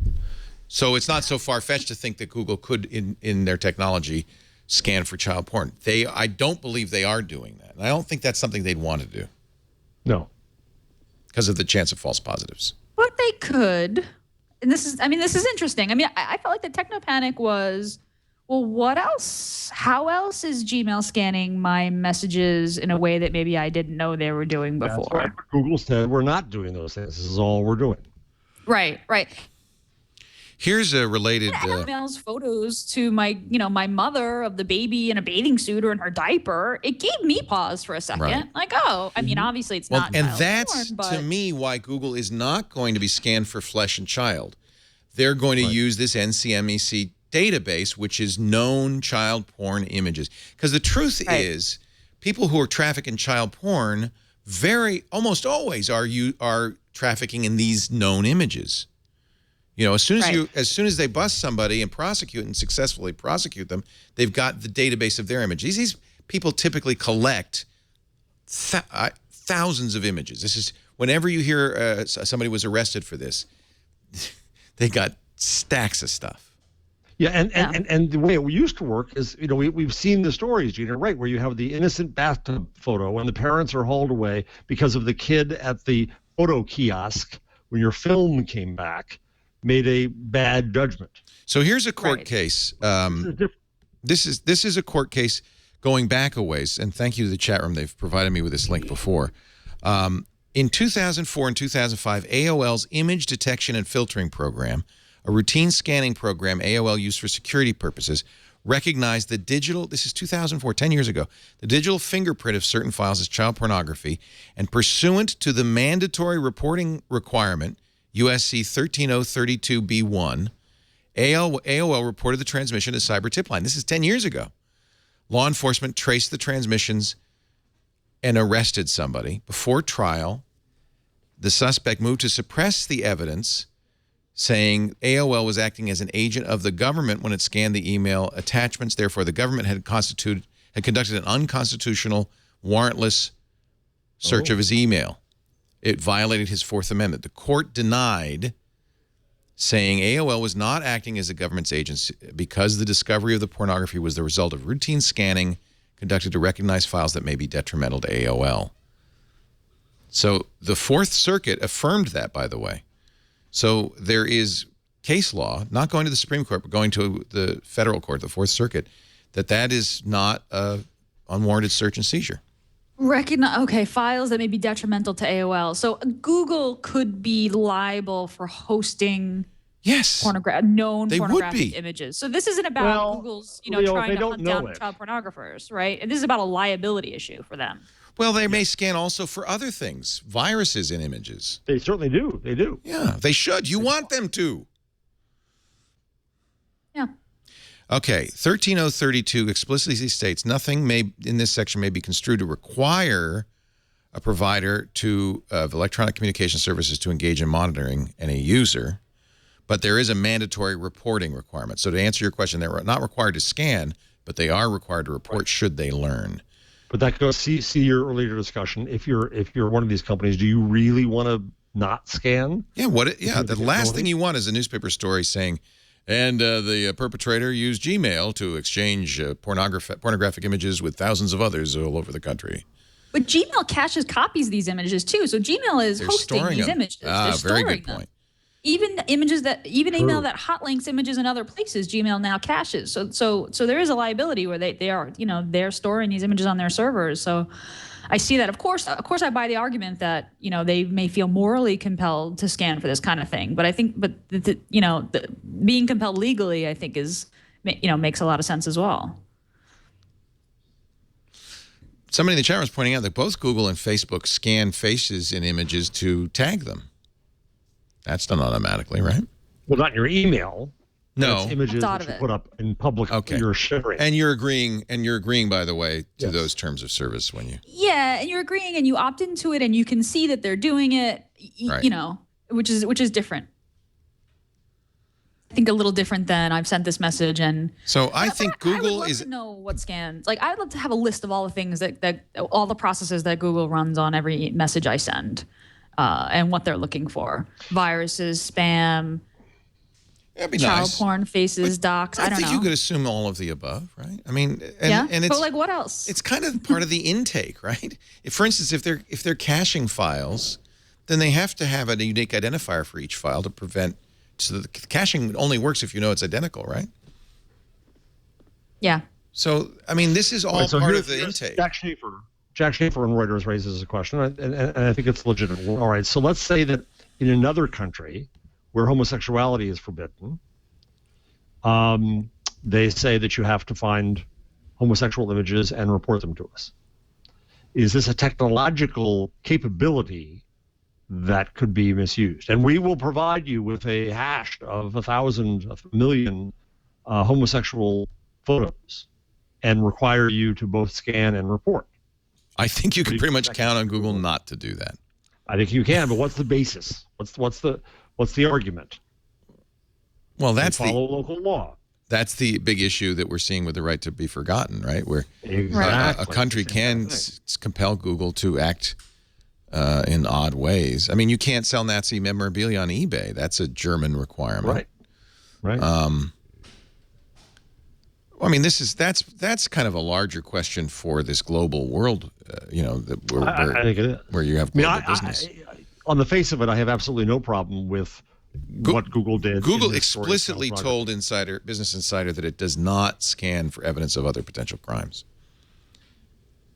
So it's not so far-fetched to think that Google could, in their technology, scan for child porn. I don't believe they are doing that. And I don't think that's something they'd want to do. No. Because of the chance of false positives. But they could. And this is interesting. I mean, I felt like the technopanic was, well, what else? How else is Gmail scanning my messages in a way that maybe I didn't know they were doing before? That's right. Google said we're not doing those things. This is all we're doing. Right. Here's a related. Emails photos to my mother of the baby in a bathing suit or in her diaper. It gave me pause for a second. Right. Like, oh, I mean, obviously it's not. And that's porn, but to me why Google is not going to be scanned for flesh and child. They're going to use this NCMEC database, which is known child porn images. Because the truth is, people who are trafficking child porn almost always are trafficking in these known images. As soon as they bust somebody and prosecute and successfully prosecute them, they've got the database of their images. These people typically collect thousands of images. This is whenever you hear somebody was arrested for this, they got stacks of stuff. Yeah, and the way it used to work is, we've seen the stories, Gina, right, where you have the innocent bathtub photo when the parents are hauled away because of the kid at the photo kiosk when your film came back made a bad judgment. So here's a court case. This is a court case going back a ways, and thank you to the chat room. They've provided me with this link before. In 2004 and 2005, AOL's image detection and filtering program, a routine scanning program AOL used for security purposes, recognized the digital, this is 2004, 10 years ago, the digital fingerprint of certain files as child pornography, and pursuant to the mandatory reporting requirement, USC 13032B1, AOL reported the transmission to Cyber Tip Line. This is 10 years ago. Law enforcement traced the transmissions and arrested somebody. Before trial, the suspect moved to suppress the evidence, saying AOL was acting as an agent of the government when it scanned the email attachments. Therefore, the government had conducted an unconstitutional, warrantless search of his email. It violated his Fourth Amendment. The court denied, saying AOL was not acting as the government's agency because the discovery of the pornography was the result of routine scanning conducted to recognize files that may be detrimental to AOL. So the Fourth Circuit affirmed that, by the way. So there is case law, not going to the Supreme Court, but going to the federal court, the Fourth Circuit, that is not an unwarranted search and seizure. Okay, files that may be detrimental to AOL. So Google could be liable for hosting known pornographic images. So this isn't about Google's, trying to hunt down child pornographers, right? And this is about a liability issue for them. Well, they may scan also for other things, viruses in images. They certainly do. They do. Yeah, they should. You want them to. Yeah. Okay, 13032 explicitly states nothing in this section may be construed to require a provider of electronic communication services to engage in monitoring and a user, but there is a mandatory reporting requirement. So to answer your question, they're not required to scan, but they are required to report should they learn. But that goes see your earlier discussion. If you're one of these companies, do you really want to not scan? Yeah. The last thing you want is a newspaper story saying, and the perpetrator used Gmail to exchange pornographic images with thousands of others all over the country. But Gmail caches copies of these images too. So Gmail is hosting these images. Very good point. Even email that hot links images in other places, Gmail now caches. So there is a liability where they're storing these images on their servers. So I see that. Of course, I buy the argument that they may feel morally compelled to scan for this kind of thing. But I think, being compelled legally, I think makes a lot of sense as well. Somebody in the chat room is pointing out that both Google and Facebook scan faces in images to tag them. That's done automatically, right? Well, not in your email. No. That's images that you put up in public. Okay. You're sharing. And you're agreeing, by the way, to those terms of service when you. Yeah, and you're agreeing, and you opt into it, and you can see that they're doing it. Right. Which is different. I think a little different than I've sent this message, and. So I think Google I would love to know what scans. Like I'd love to have a list of all the things that all the processes that Google runs on every message I send. And what they're looking for. Viruses, spam, child porn, faces, docs. I don't know. I think you could assume all of the above, right? I mean, and it's, but what else? It's kind of part of the intake, right? For instance, if they're caching files, then they have to have a unique identifier for each file to prevent. So the caching only works if you know it's identical, right? Yeah. So I mean, this is all part of the intake. Jack Schaefer on Reuters raises a question, and I think it's legitimate. All right, so let's say that in another country where homosexuality is forbidden, they say that you have to find homosexual images and report them to us. Is this a technological capability that could be misused? And we will provide you with a hash of 1,000, 1,000,000 homosexual photos and require you to both scan and report. I think you can pretty much count on Google not to do that. I think you can, but what's the basis? What's the argument? Well, that's follow local law. That's the big issue that we're seeing with the right to be forgotten, right? Where a country can compel Google to act in odd ways. I mean, you can't sell Nazi memorabilia on eBay. That's a German requirement. Right. I mean, that's kind of a larger question for this global world, I think it is. Where you have global business. On the face of it, I have absolutely no problem with what Google did. Google explicitly told Business Insider that it does not scan for evidence of other potential crimes.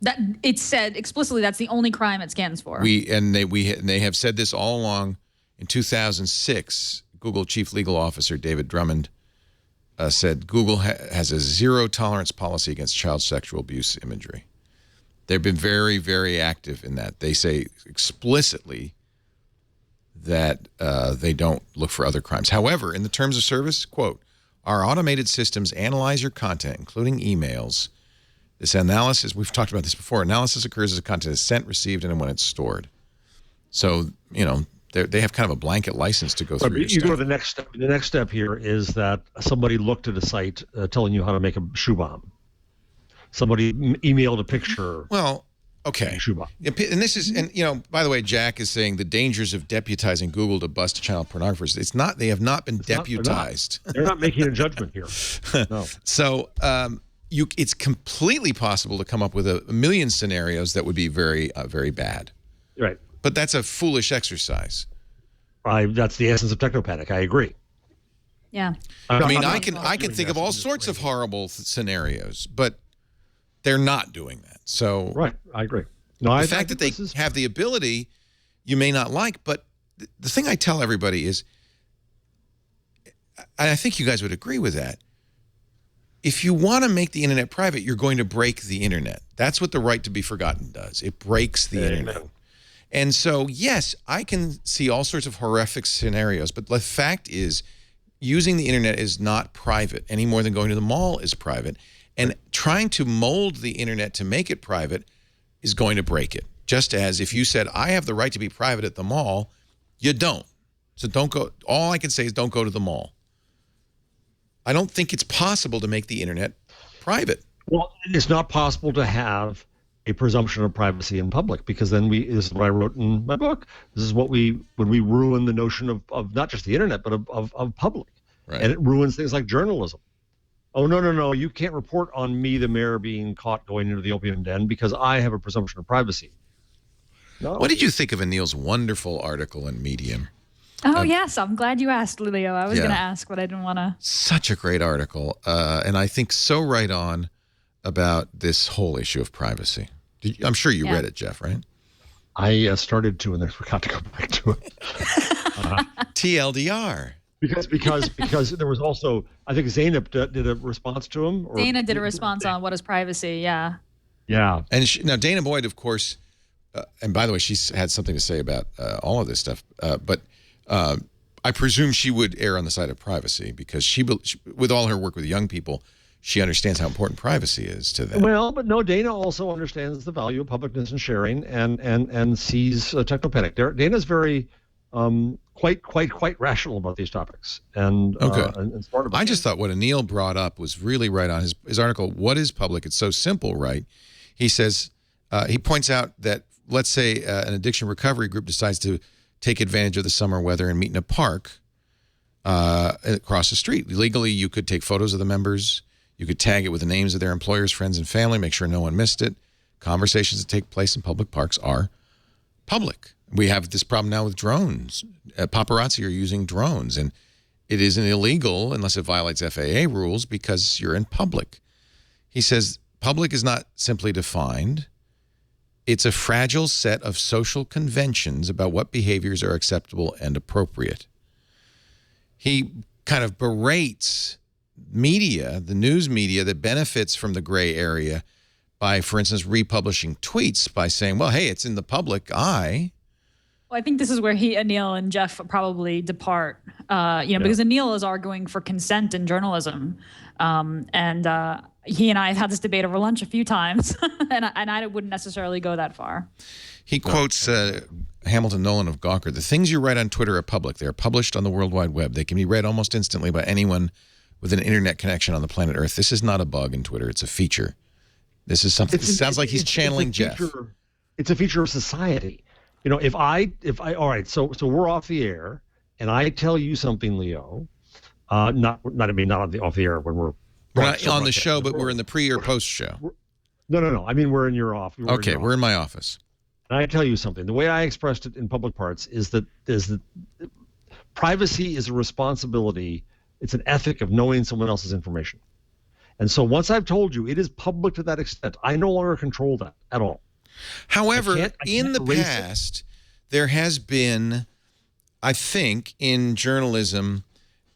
That it said explicitly that's the only crime it scans for. They have said this all along. In 2006, Google Chief Legal Officer David Drummond said Google has a zero-tolerance policy against child sexual abuse imagery. They've been very, very active in that. They say explicitly that they don't look for other crimes. However, in the terms of service, quote, our automated systems analyze your content, including emails. This analysis, we've talked about this before, analysis occurs as the content is sent, received, and when it's stored. So, you know, they have kind of a blanket license to go through. You go to the next step. The next step here is that somebody looked at a site telling you how to make a shoe bomb. Somebody emailed a picture. Well, okay. Of a shoe bomb. And this is, and you know, by the way, Jack is saying the dangers of deputizing Google to bust child pornographers. It's not. They have not been deputized. They're not making a judgment here. No. So it's completely possible to come up with a million scenarios that would be very, very bad. Right. But that's a foolish exercise. That's the essence of technopanic. I agree. Yeah. I mean, I can think of all sorts of horrible scenarios, but they're not doing that. So right, I agree. No, the fact that they have the ability, you may not like, but the thing I tell everybody is, I think you guys would agree with that. If you want to make the internet private, you're going to break the internet. That's what the right to be forgotten does. It breaks the internet. And so, yes, I can see all sorts of horrific scenarios, but the fact is using the internet is not private any more than going to the mall is private. And trying to mold the internet to make it private is going to break it. Just as if you said, I have the right to be private at the mall, you don't. So don't go. All I can say is don't go to the mall. I don't think it's possible to make the internet private. Well, it's not possible to have a presumption of privacy in public, because then this is what I wrote in my book. This is what when we ruin the notion of not just the internet, but of public. Right. And it ruins things like journalism. Oh, no, you can't report on me, the mayor, being caught going into the opium den because I have a presumption of privacy. No. What did you think of Anil's wonderful article in Medium? Oh, yes. I'm glad you asked, Leo. I was going to ask, but I didn't want to. Such a great article. And I think so right on about this whole issue of privacy. I'm sure you read it, Jeff, right? I started to and then forgot to go back to it. TLDR. Because there was also, I think Zainab did a response to him. Dana did a response on what is privacy, yeah. Yeah. And now Dana Boyd, of course, and by the way, she's had something to say about all of this stuff, but I presume she would err on the side of privacy because she, with all her work with young people, she understands how important privacy is to them. Well, but no, Dana also understands the value of publicness and sharing and sees technopanic. Dana's very quite rational about these topics and smart about I just thought what Anil brought up was really right on. His article, What is Public? It's so simple, right? He says, he points out that, let's say an addiction recovery group decides to take advantage of the summer weather and meet in a park across the street. Legally, you could take photos of the members. You could tag it with the names of their employers, friends, and family, make sure no one missed it. Conversations that take place in public parks are public. We have this problem now with drones. Paparazzi are using drones, and it isn't illegal unless it violates FAA rules because you're in public. He says public is not simply defined. It's a fragile set of social conventions about what behaviors are acceptable and appropriate. He kind of berates media, the news media that benefits from the gray area by, for instance, republishing tweets by saying, well, hey, it's in the public eye. Well, I think this is where Anil and Jeff probably depart, because Anil is arguing for consent in journalism. And he and I have had this debate over lunch a few times, and I wouldn't necessarily go that far. He quotes Hamilton Nolan of Gawker, the things you write on Twitter are public. They are published on the World Wide Web. They can be read almost instantly by anyone with an internet connection on the planet Earth. This is not a bug in Twitter. It's a feature. This is something. It sounds like he's channeling Jeff. It's a feature of society. You know, if I all right, so we're off the air, and I tell you something, Leo, not off the air when we're not on the show, but we're in the pre or post show. No. I mean, we're in your office. We're in my office. And I tell you something. The way I expressed it in public parts is that Privacy is a responsibility. It's an ethic of knowing someone else's information. And so once I've told you it is public to that extent, I no longer control that at all. However, in the past, there has been, I think, in journalism,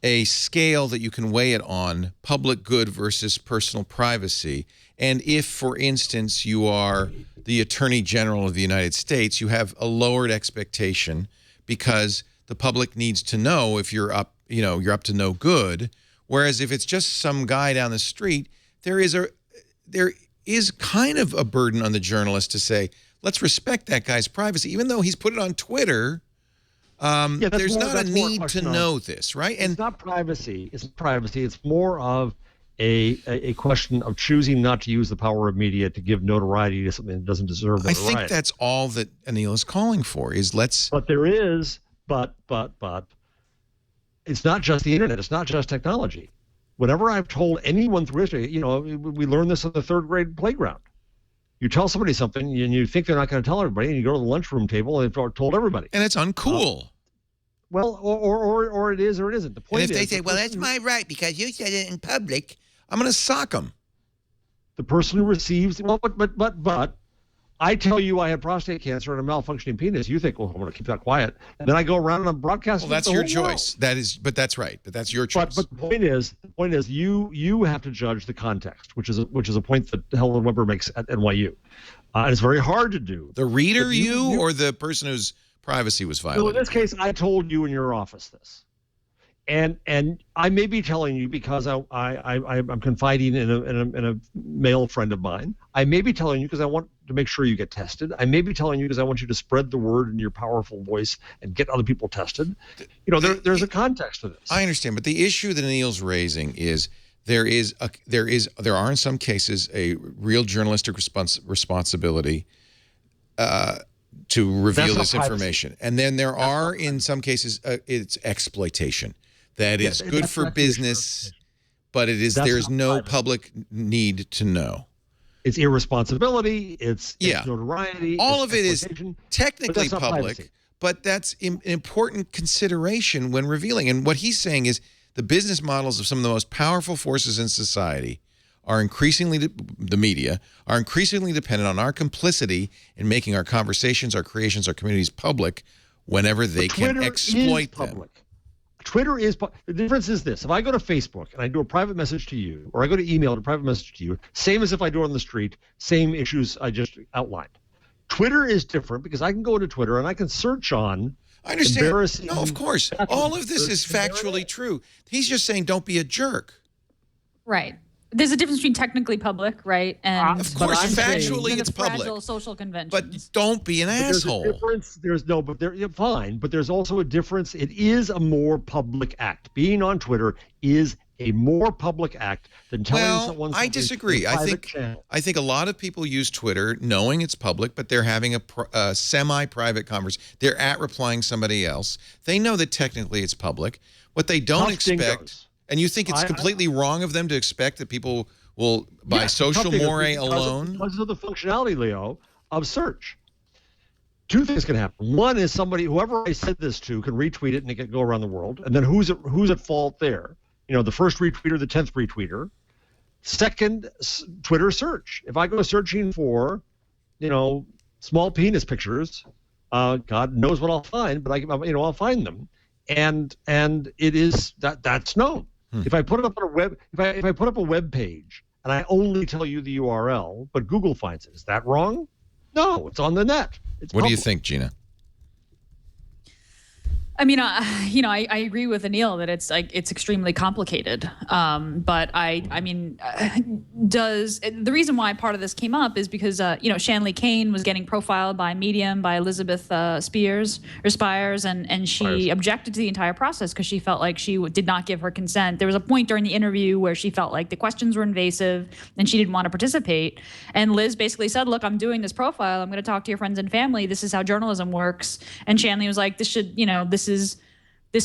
a scale that you can weigh it on, public good versus personal privacy. And if, for instance, you are the Attorney General of the United States, you have a lowered expectation because the public needs to know if you're up, you're up to no good. Whereas if it's just some guy down the street, there is kind of a burden on the journalist to say, let's respect that guy's privacy, even though he's put it on Twitter. There's not a need to know this, right? And it's not privacy. It's privacy. It's more of a question of choosing not to use the power of media to give notoriety to something that doesn't deserve notoriety. I think that's all that Anil is calling for. Is let's. But there is, but it's not just the internet. It's not just technology. Whenever I've told anyone through history, we learned this on the third grade playground. You tell somebody something and you think they're not going to tell everybody, and you go to the lunchroom table and they've told everybody. And it's uncool. Or it is or it isn't. The point and if they say, well, that's my right because you said it in public, I'm going to sock them. The person who receives, but I tell you I had prostate cancer and a malfunctioning penis. You think, well, I'm going to keep that quiet. And then I go around and I'm broadcasting. Well, that's your choice. But that's right. But that's your choice. But the point is, you have to judge the context, which is a point that Helen Weber makes at NYU. And it's very hard to do. The reader, or the person whose privacy was violated? So in this case, I told you in your office this. And I may be telling you because I'm confiding in a male friend of mine. I may be telling you because I want to make sure you get tested. I may be telling you because I want you to spread the word in your powerful voice and get other people tested. There's a context to this. I understand, but the issue that Anil's raising is there are in some cases a real journalistic responsibility to reveal this information, and then there are in some cases it's exploitation. That is good for business, but there's no public need to know. It's irresponsibility. It's notoriety. All of it is technically public, but that's an important consideration when revealing. And what he's saying is the business models of some of the most powerful forces in society are increasingly, the media, are increasingly dependent on our complicity in making our conversations, our creations, our communities public whenever they can exploit them. Twitter is, the difference is this. If I go to Facebook and I do a private message to you, or I go to email and a private message to you, same as if I do it on the street, same issues I just outlined. Twitter is different because I can go to Twitter and I can search on embarrassing. No, of course. All of this is factually true. He's just saying don't be a jerk. Right. There's a difference between technically public, right? And of course, factually it's public. Social conventions. But don't be an asshole. Fine, but there's also a difference. It is a more public act. Being on Twitter is a more public act than telling someone something. I disagree. I think a lot of people use Twitter knowing it's public, but they're having a semi-private conversation. They're replying somebody else. They know that technically it's public. What they don't expect. And you think it's completely wrong of them to expect that people will, by social moray alone? Because of the functionality, Leo, of search. Two things can happen. One is whoever I said this to, can retweet it and it can go around the world. And then who's at fault there? The first retweeter, the 10th retweeter. Second, Twitter search. If I go searching for, small penis pictures, God knows what I'll find, but I'll find them. And it is that's known. If I put it up on a web, if I put up a web page and I only tell you the URL, but Google finds it, is that wrong? No, it's on the net. What do you think, Gina? I mean, I agree with Anil that it's extremely complicated. But the reason why part of this came up is because Shanley Kane was getting profiled by Medium by Elizabeth Spires, and she objected to the entire process because she felt like she did not give her consent. There was a point during the interview where she felt like the questions were invasive and she didn't want to participate. And Liz basically said, "Look, I'm doing this profile. I'm going to talk to your friends and family. This is how journalism works." And Shanley was like, This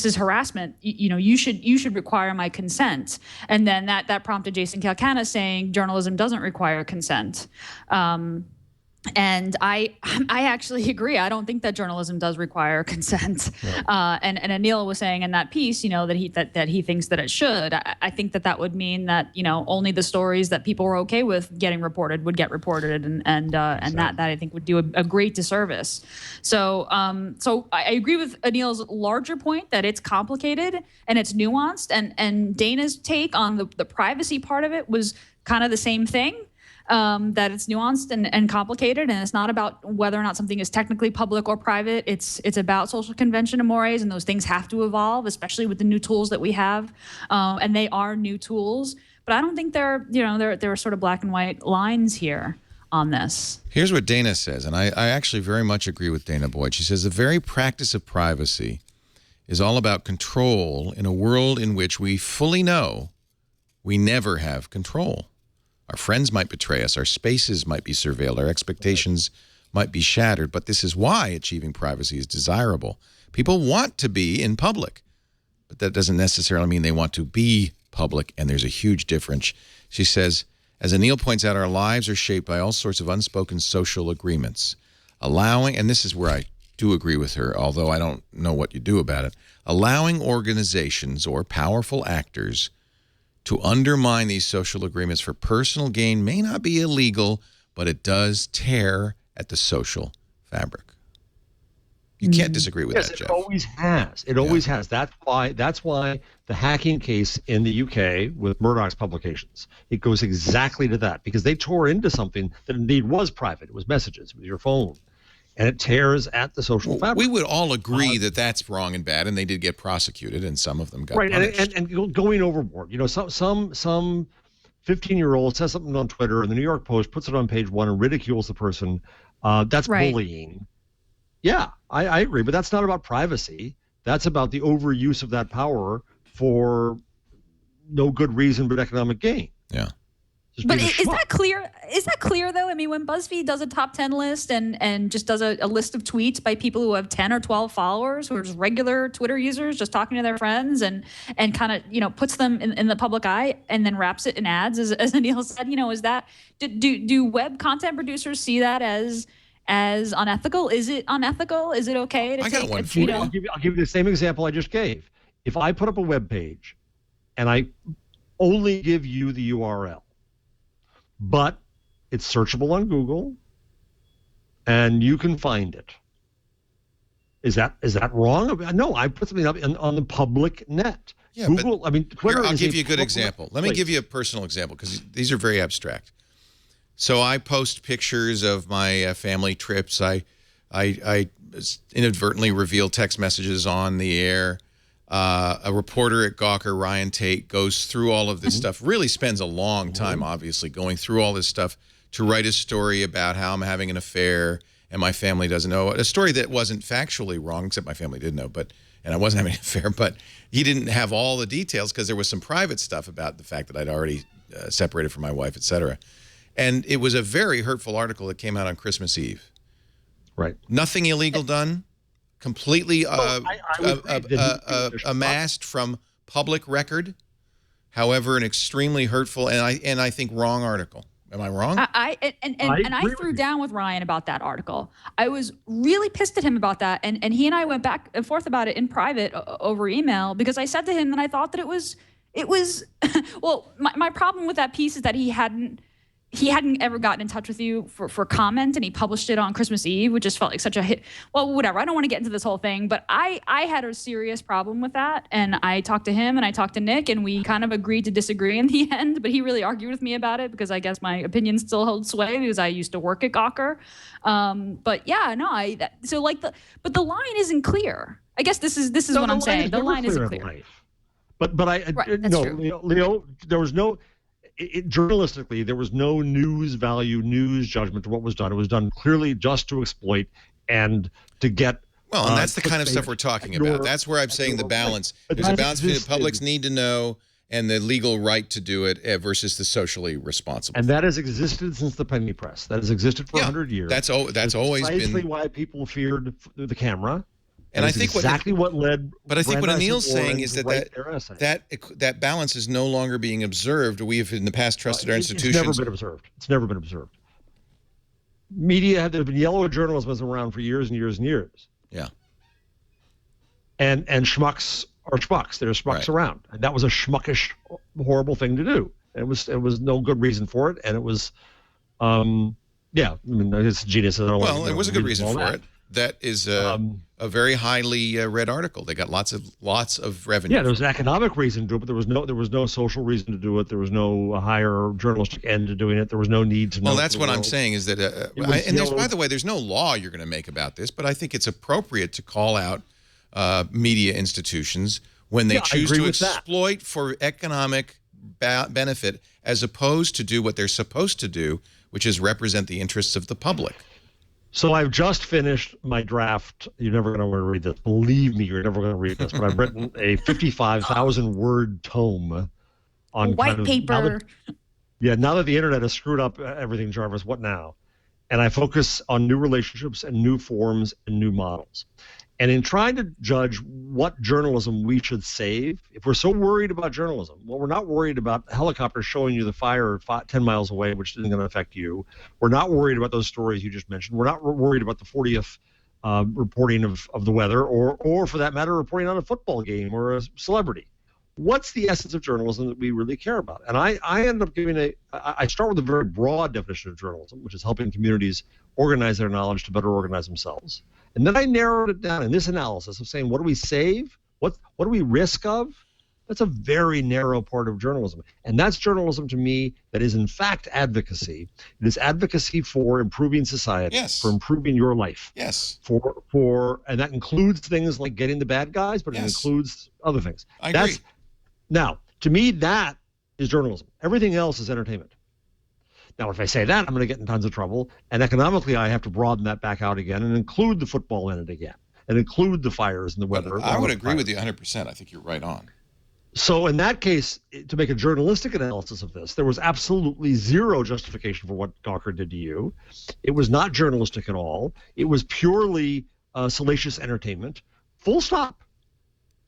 is harassment. You should require my consent. And then that prompted Jason Calcana saying journalism doesn't require consent. And I actually agree. I don't think that journalism does require consent. And Anil was saying in that piece, that he thinks that it should. I think that would mean that only the stories that people were okay with getting reported would get reported, and that I think would do a great disservice. So I agree with Anil's larger point that it's complicated and it's nuanced, and Dana's take on the privacy part of it was kind of the same thing. That it's nuanced and complicated, and it's not about whether or not something is technically public or private. It's about social convention and mores, and those things have to evolve, especially with the new tools that we have, and they are new tools. But I don't think there are sort of black and white lines here on this. Here's what Dana says, and I actually very much agree with Dana Boyd. She says the very practice of privacy is all about control in a world in which we fully know we never have control. Our friends might betray us. Our spaces might be surveilled. Our expectations might be shattered. But this is why achieving privacy is desirable. People want to be in public, but that doesn't necessarily mean they want to be public, and there's a huge difference. She says, as Anil points out, our lives are shaped by all sorts of unspoken social agreements, allowing, and this is where I do agree with her, although I don't know what you do about it, allowing organizations or powerful actors to undermine these social agreements for personal gain may not be illegal, but it does tear at the social fabric. You can't disagree with that, Jeff. It always has. It always has. That's why the hacking case in the UK with Murdoch's publications, it goes exactly to that, because they tore into something that indeed was private. It was messages with your phone. And it tears at the social fabric. We would all agree that that's wrong and bad, and they did get prosecuted, and some of them got punished. And going overboard. Some 15-year-old says something on Twitter, and the New York Post puts it on page 1 and ridicules the person. That's bullying. Yeah, I agree, but that's not about privacy. That's about the overuse of that power for no good reason but economic gain. Yeah. But is that clear? Is that clear, though? I mean, when BuzzFeed does a top 10 list and just does a list of tweets by people who have 10 or 12 followers, who are just regular Twitter users, just talking to their friends, and kind of, puts them in the public eye and then wraps it in ads, as Anil said, is that, do web content producers see that as unethical? Is it unethical? Is it okay to take a tweet? I'll give you the same example I just gave. If I put up a web page and I only give you the URL, but it's searchable on Google, and you can find it. Is that wrong? No, I put something up on the public net. Yeah, Google. Twitter. I'll give you a good example. Let me give you a personal example, because these are very abstract. So I post pictures of my family trips. I inadvertently reveal text messages on the air. A reporter at Gawker, Ryan Tate, goes through all of this stuff, really spends a long time, obviously, going through all this stuff to write a story about how I'm having an affair and my family doesn't know. A story that wasn't factually wrong, except my family did know, and I wasn't having an affair, but he didn't have all the details because there was some private stuff about the fact that I'd already separated from my wife, etc. And it was a very hurtful article that came out on Christmas Eve. Right. Nothing illegal done. Completely amassed from public record. However, an extremely hurtful and I think wrong article. Am I wrong? I threw down with Ryan about that article. I was really pissed at him about that, and he and I went back and forth about it in private over email, because I said to him that I thought that it was well, my problem with that piece is that he hadn't ever gotten in touch with you for comment, and he published it on Christmas Eve, which just felt like such a hit. Well, whatever. I don't want to get into this whole thing, but I had a serious problem with that, and I talked to him and I talked to Nick, and we kind of agreed to disagree in the end, but he really argued with me about it, because I guess my opinion still holds sway, because I used to work at Gawker. But yeah, no, but the line isn't clear. I guess this is what I'm saying. The line isn't clear. But Leo, there was no. Journalistically, there was no news judgment to what was done. It was done clearly just to exploit and to get. Well, and that's the kind of stuff we're talking about. That's where I'm saying the balance. There's a balance between the public's need to know and the legal right to do it versus the socially responsible. And that has existed since the penny press. That has existed for 100 years. That's always been precisely why people feared the camera. And I think what led. But I think what Anil's saying is that balance is no longer being observed. We have in the past trusted our institutions. It's never been observed. It's never been observed. Media, there's been yellow journalism has been around for years and years and years. Yeah. And schmucks are schmucks. There's schmucks around. And that was a schmuckish, horrible thing to do. It was no good reason for it. And it was, yeah, I mean, it's genius. Well, it was a good reason for it. That is a very highly read article. They got lots of revenue. Yeah, there was an economic reason to do it, but there was no social reason to do it. There was no higher journalistic end to doing it. There was no need to know. Well, that's what I'm saying is that, and there's, by the way, there's no law you're going to make about this, but I think it's appropriate to call out media institutions when they choose to exploit for economic benefit as opposed to do what they're supposed to do, which is represent the interests of the public. So I've just finished my draft. You're never going to want to read this. Believe me, you're never going to read this. But I've written a 55,000-word tome on white paper. Now that the internet has screwed up everything, Jarvis, what now? And I focus on new relationships and new forms and new models. And in trying to judge what journalism we should save, if we're so worried about journalism, well, we're not worried about helicopters showing you the fire 10 miles away, which isn't going to affect you. We're not worried about those stories you just mentioned. We're not worried about the 40th reporting of the weather or, for that matter, reporting on a football game or a celebrity. What's the essence of journalism that we really care about? And I end up giving I start with a very broad definition of journalism, which is helping communities organize their knowledge to better organize themselves. And then I narrowed it down in this analysis of saying, what do we save? What do we risk of? That's a very narrow part of journalism. And that's journalism to me that is in fact advocacy. It is advocacy for improving society, for improving your life. Yes. And that includes things like getting the bad guys, but it includes other things. I agree. Now, to me, that is journalism. Everything else is entertainment. Now, if I say that, I'm going to get in tons of trouble. And economically, I have to broaden that back out again and include the football in it again and include the fires and the weather. I would agree with you 100%. I think you're right on. So in that case, to make a journalistic analysis of this, there was absolutely zero justification for what Gawker did to you. It was not journalistic at all. It was purely salacious entertainment. Full stop.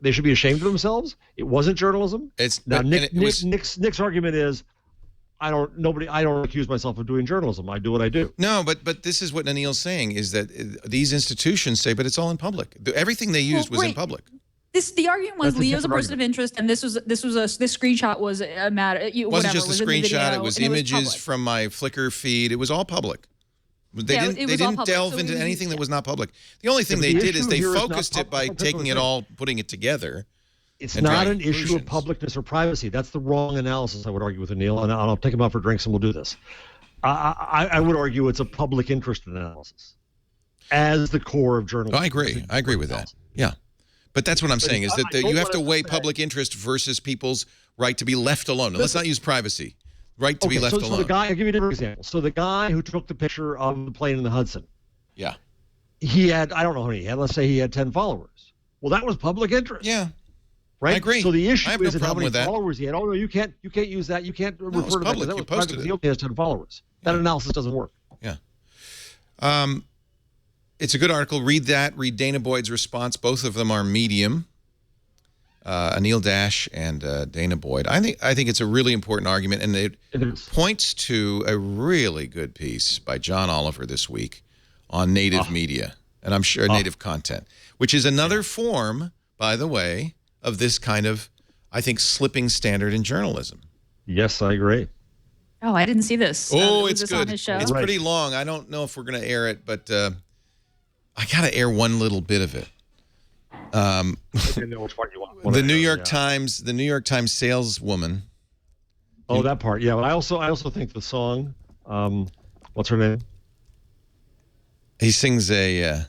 They should be ashamed of themselves. It wasn't journalism. Nick's argument is, I don't accuse myself of doing journalism. I do what I do. No, but this is what Anil's saying is that these institutions say, but it's all in public. Everything they used was in public. The argument was Leo's a person of interest, and this screenshot was a matter. It wasn't just a screenshot; it was images from my Flickr feed. It was all public. They didn't delve into anything that was not public. The only thing they did is they focused it by taking it all, putting it together. It's not an issue of publicness or privacy. That's the wrong analysis, I would argue, with Anil, and I'll take him out for drinks and we'll do this. I would argue it's a public interest analysis as the core of journalism. I agree with that. Yeah. But that's what I'm saying, is that you have to weigh public interest versus people's right to be left alone. Now, let's not use privacy. Right to be left alone. I'll give you a different example. So the guy who took the picture of the plane in the Hudson. Yeah. He had, I don't know how many he had, let's say he had 10 followers. Well, that was public interest. Yeah. Right? I agree. So the issue I have no isn't how problem many with followers he had. Oh, no, you can't use that. You can't refer to public. that. You posted it. He only has 10 followers. That analysis doesn't work. Yeah. It's a good article. Read that. Read Dana Boyd's response. Both of them are Medium. Anil Dash and Dana Boyd. I think it's a really important argument, and it points to a really good piece by John Oliver this week on native media, and I'm sure native content, which is another form, by the way, of this kind of, I think, slipping standard in journalism. Yes, I agree. Oh, I didn't see this. It's good. On his show? It's pretty long. I don't know if we're going to air it, but I got to air one little bit of it. The New York Times saleswoman. Oh, that part. Yeah, but I also think the song, what's her name? He sings it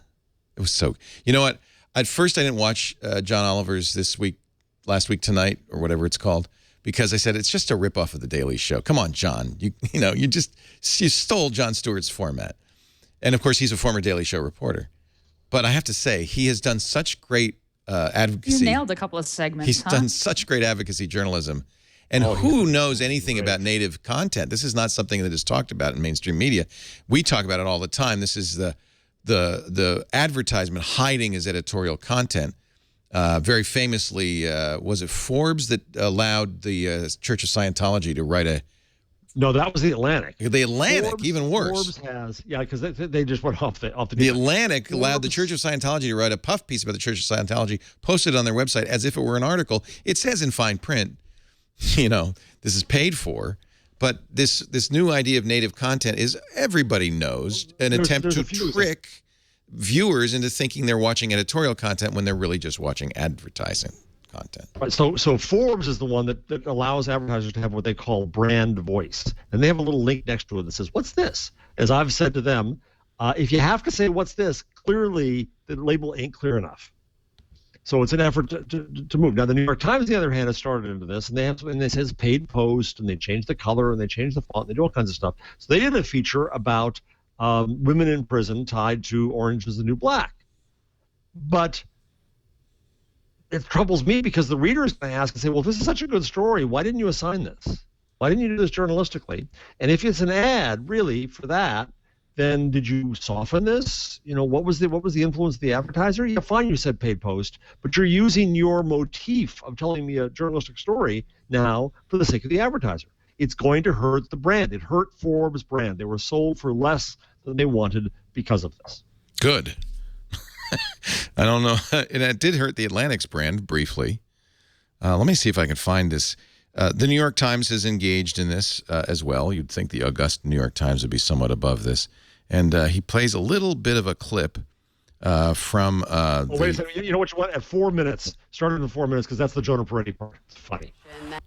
was so, you know what? At first I didn't watch John Oliver's last week tonight, or whatever it's called, because I said it's just a ripoff of The Daily Show. Come on, John. You stole Jon Stewart's format. And of course he's a former Daily Show reporter. But I have to say, he has done such great advocacy. You nailed a couple of segments. He's done such great advocacy journalism. And who knows anything about native content? This is not something that is talked about in mainstream media. We talk about it all the time. This is the advertisement hiding as editorial content. Very famously, was it Forbes that allowed the Church of Scientology to write a No, that was the Atlantic. The Atlantic, Forbes, even worse. Forbes has, because they just went off the The Atlantic allowed the Church of Scientology to write a puff piece about the Church of Scientology, posted on their website as if it were an article. It says in fine print, this is paid for, but this new idea of native content is, everybody knows, an attempt to trick viewers into thinking they're watching editorial content when they're really just watching advertising content. Right, so Forbes is the one that allows advertisers to have what they call brand voice. And they have a little link next to it that says, what's this? As I've said to them, if you have to say, what's this? Clearly, the label ain't clear enough. So it's an effort to move. Now, the New York Times, on the other hand, has started into this, and they says paid post, and they change the color, and they change the font, and they do all kinds of stuff. So they did a feature about women in prison tied to Orange is the New Black. But it troubles me because the reader is going to ask and say, well, if this is such a good story, why didn't you assign this? Why didn't you do this journalistically? And if it's an ad, really, for that, then did you soften this? What was the influence of the advertiser? Yeah, fine, you said paid post, but you're using your motif of telling me a journalistic story now for the sake of the advertiser. It's going to hurt the brand. It hurt Forbes' brand. They were sold for less than they wanted because of this. Good. I don't know. And it did hurt the Atlantic's brand briefly. Let me see if I can find this. The New York Times is engaged in this as well. You'd think the august New York Times would be somewhat above this. And he plays a little bit of a clip from... wait a second. You know what you want? At 4 minutes. Start it in 4 minutes because that's the Jonah Peretti part. It's funny.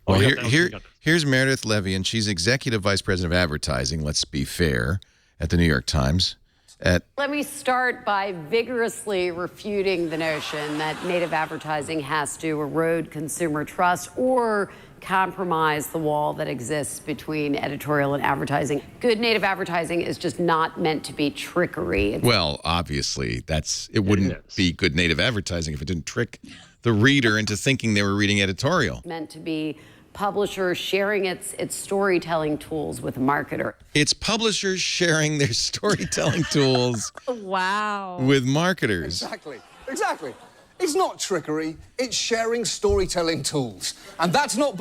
Well, here's Meredith Levy, and she's Executive Vice President of Advertising, let's be fair, at the New York Times. Let me start by vigorously refuting the notion that native advertising has to erode consumer trust or compromise the wall that exists between editorial and advertising. Good native advertising is just not meant to be trickery. Well, obviously, it wouldn't be good native advertising if it didn't trick the reader into thinking they were reading editorial. It's meant to be publishers sharing its storytelling tools with a marketer. It's publishers sharing their storytelling tools Wow. with marketers. Exactly. It's not trickery, it's sharing storytelling tools. And that's not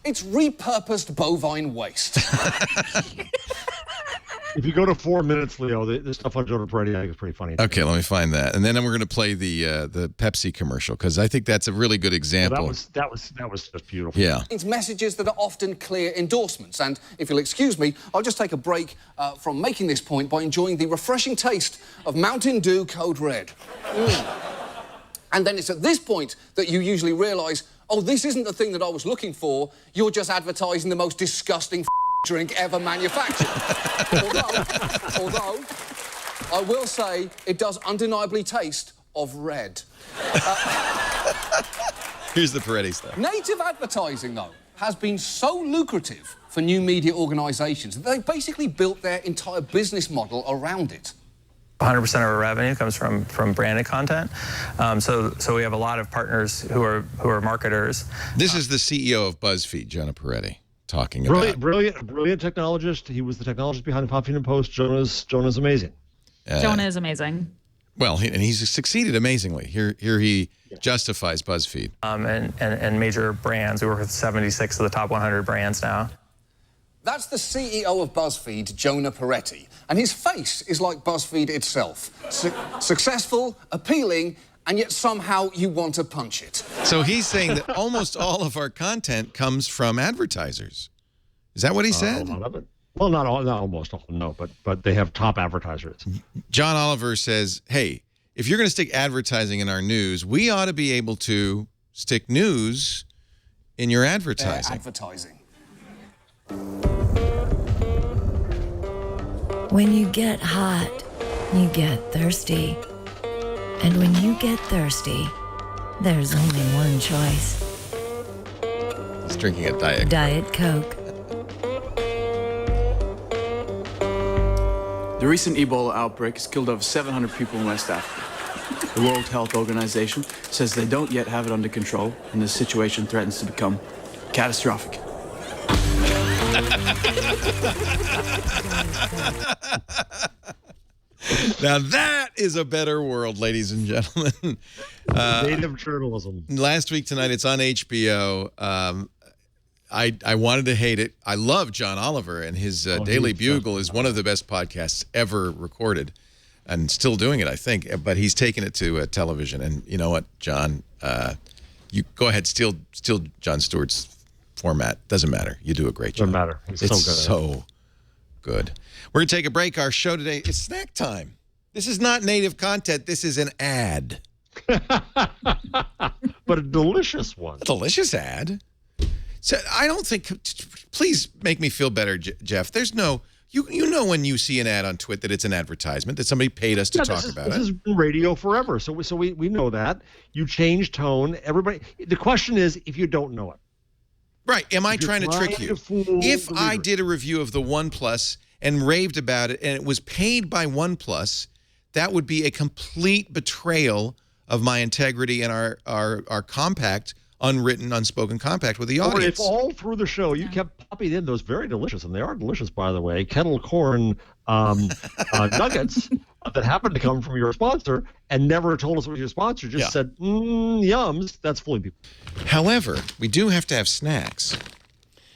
it's repurposed bovine waste. If you go to 4 minutes, Leo, the stuff on Jonah Peretti, I think is pretty funny. Okay, let me find that, and then we're going to play the Pepsi commercial because I think that's a really good example. Well, that was just beautiful. Yeah. It's messages that are often clear endorsements, and if you'll excuse me, I'll just take a break from making this point by enjoying the refreshing taste of Mountain Dew Code Red. And then it's at this point that you usually realise, oh, this isn't the thing that I was looking for. You're just advertising the most disgusting drink ever manufactured. although, I will say it does undeniably taste of red. Here's the Peretti stuff. Native advertising, though, has been so lucrative for new media organisations that they basically built their entire business model around it. 100% of our revenue comes from branded content. So we have a lot of partners who are marketers. This is the CEO of BuzzFeed, Jonah Peretti, talking about... Brilliant technologist. He was the technologist behind the Huffington Post. Jonah's amazing. Jonah is amazing. Well, and he's succeeded amazingly. Here he justifies BuzzFeed. And major brands. We work with 76 of the top 100 brands now. That's the CEO of BuzzFeed, Jonah Peretti. And his face is like BuzzFeed itself. Successful, appealing, and yet somehow you want to punch it. So he's saying that almost all of our content comes from advertisers. Is that what he said? A lot of it. Well, not almost all, no, but they have top advertisers. John Oliver says, hey, if you're going to stick advertising in our news, we ought to be able to stick news in your advertising. When you get hot, you get thirsty. And when you get thirsty, there's only one choice. He's drinking a Diet Coke. Diet Coke. The recent Ebola outbreak has killed over 700 people in West Africa. The World Health Organization says they don't yet have it under control, and the situation threatens to become catastrophic. Now that is a better world, ladies and gentlemen. Native journalism. Last week tonight, it's on HBO. I wanted to hate it. I love John Oliver, and his Daily Bugle is one of the best podcasts ever recorded, and still doing it, I think. But he's taken it to television, and you know what, John? You go ahead, steal Jon Stewart's format. Doesn't matter. You do a great job. Doesn't matter. It's so good. We're going to take a break. Our show today is snack time. This is not native content. This is an ad. But a delicious one. A delicious ad. So I don't think, please make me feel better, Jeff. There's no, you know when you see an ad on Twitter that it's an advertisement, that somebody paid us to talk about it. This has been radio forever, so we know that. You change tone. Everybody. The question is if you don't know it. Right. Am I trying to trick you? If I did a review of the OnePlus and raved about it and it was paid by OnePlus, that would be a complete betrayal of my integrity and our compact, unwritten, unspoken compact with the audience. Or if all through the show you kept popping in those very delicious, and they are delicious, by the way, kettle corn nuggets that happened to come from your sponsor and never told us what your sponsor just said, yums, that's fooling people. However, we do have to have snacks.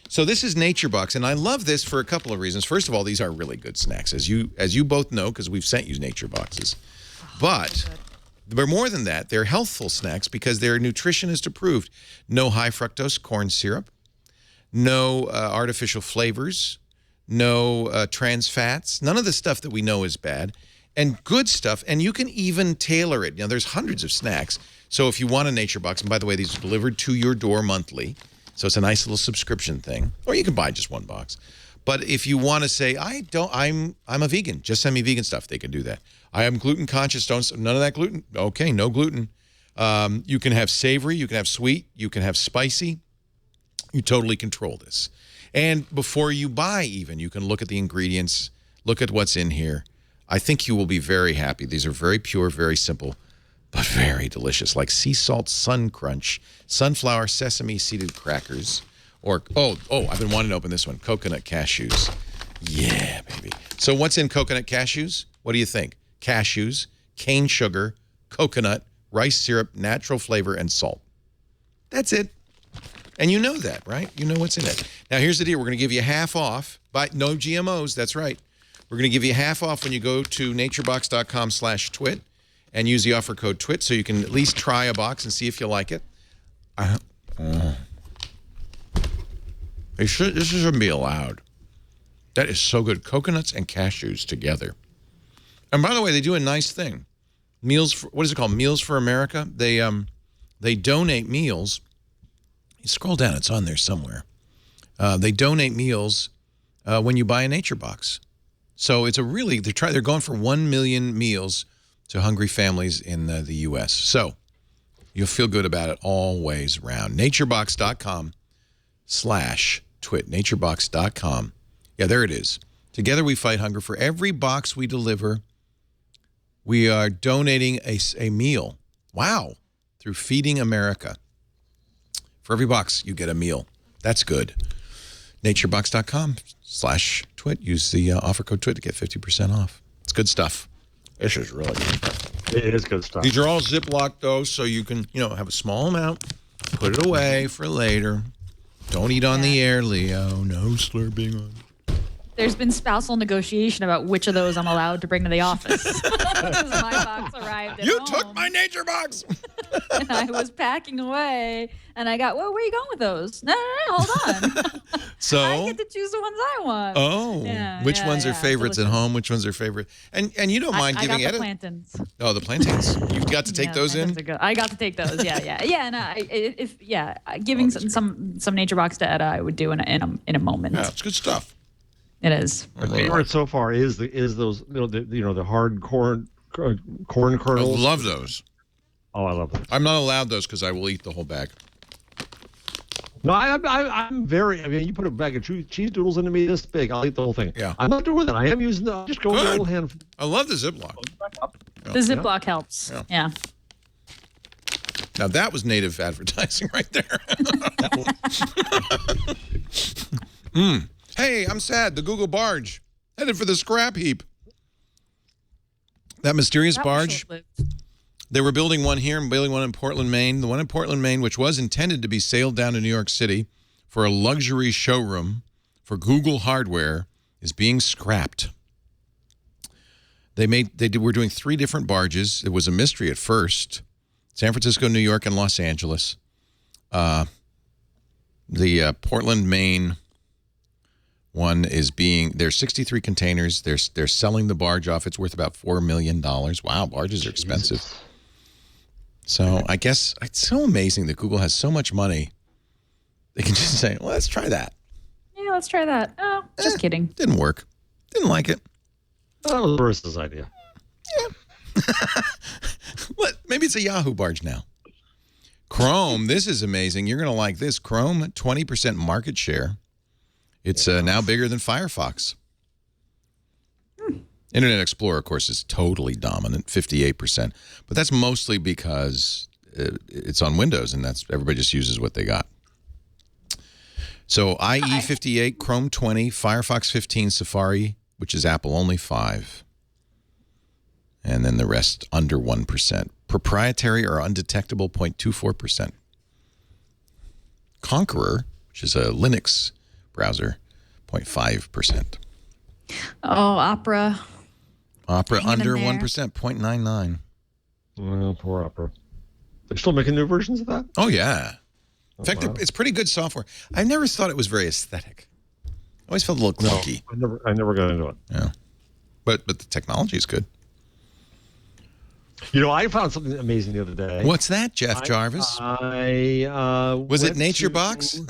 So this is Nature Box, and I love this for a couple of reasons. First of all, these are really good snacks, as you both know, because we've sent you Nature Boxes. But more than that, they're healthful snacks because they're nutritionist approved. No high fructose corn syrup, no artificial flavors, no trans fats, none of the stuff that we know is bad, and good stuff. And you can even tailor it. You know, there's hundreds of snacks. So if you want a Nature Box, and by the way, these are delivered to your door monthly, so it's a nice little subscription thing, or you can buy just one box. But if you want to say, I'm a vegan, just send me vegan stuff, they can do that. I am gluten conscious, none of that gluten. Okay, no gluten. You can have savory, you can have sweet, you can have spicy. You totally control this. And before you buy even, you can look at the ingredients, look at what's in here. I think you will be very happy. These are very pure, very simple, but very delicious, like sea salt sun crunch, sunflower sesame seeded crackers, or, I've been wanting to open this one, coconut cashews. Yeah, baby. So what's in coconut cashews? What do you think? Cashews, cane sugar, coconut, rice syrup, natural flavor, and salt. That's it. And you know that, right? You know what's in it. Now, here's the deal. We're going to give you half off. No GMOs. That's right. We're going to give you half off when you go to naturebox.com/twit and use the offer code TWIT so you can at least try a box and see if you like it. This shouldn't be allowed. That is so good. Coconuts and cashews together. And by the way, they do a nice thing. What is it called? Meals for America. They donate meals. You scroll down, it's on there somewhere. They donate meals when you buy a Nature Box. So it's they're going for 1 million meals to hungry families in the U.S. So you'll feel good about it all ways round. Naturebox.com/twit. Naturebox.com. Yeah, there it is. Together we fight hunger. For every box we deliver, we are donating a meal. Wow. Through Feeding America. For every box, you get a meal. That's good. Naturebox.com/twit. Use the offer code TWIT to get 50% off. It's good stuff. This is really good. It is good stuff. These are all Ziploc, though, so you can, have a small amount, put it away for later. Don't eat on the air, Leo. No slurping on. There's been spousal negotiation about which of those I'm allowed to bring to the office. My box arrived at home. You took my Nature Box! And I was packing away, and I got, where are you going with those? No, hold on. So I get to choose the ones I want. Oh, which ones are favorites at home? Which ones are favorite? And you don't mind giving I got the plantains. Oh, the plantains. You've got to take those in? I got to take those. Yeah. And giving some Nature Box to Etta, I would do in a moment. Yeah, it's good stuff. It is. My favorite so far is those the hard corn kernels. I love those. Oh, I love those. I'm not allowed those because I will eat the whole bag. No, I'm very. I mean, you put a bag of cheese doodles into me this big, I'll eat the whole thing. Yeah. I'm not doing that. I am using just go with the little hand. I love the Ziploc. The Ziploc helps. Yeah. Now that was native advertising right there. Hey, I'm sad. The Google barge headed for the scrap heap. That mysterious barge. They were building one here and building one in Portland, Maine. The one in Portland, Maine, which was intended to be sailed down to New York City for a luxury showroom for Google hardware is being scrapped. We're doing 3 different barges. It was a mystery at first. San Francisco, New York, and Los Angeles. The Portland, Maine one is there's 63 containers. They're selling the barge off. It's worth about $4 million. Wow, barges are expensive. Jesus. So I guess it's so amazing that Google has so much money. They can just say, well, let's try that. Yeah, let's try that. Oh, just kidding. Didn't work. Didn't like it. That was Bruce's idea. Maybe it's a Yahoo barge now. Chrome, this is amazing. You're going to like this. Chrome, 20% market share. It's now bigger than Firefox. Internet Explorer, of course, is totally dominant, 58%. But that's mostly because it's on Windows, and everybody just uses what they got. So IE 58, Chrome 20, Firefox 15, Safari, which is Apple only 5. And then the rest under 1%. Proprietary or undetectable, 0.24%. Conqueror, which is a Linux browser, 0.5%. Oh, Opera. Opera Hang under in there. 1%, 0.99. Well, poor Opera. They're still making new versions of that? Oh, yeah. In fact, wow. it's pretty good software. I never thought it was very aesthetic. I always felt a little clunky. No, I never got into it. Yeah. But the technology is good. You know, I found something amazing the other day. What's that, Jeff Jarvis? Was it Nature Box?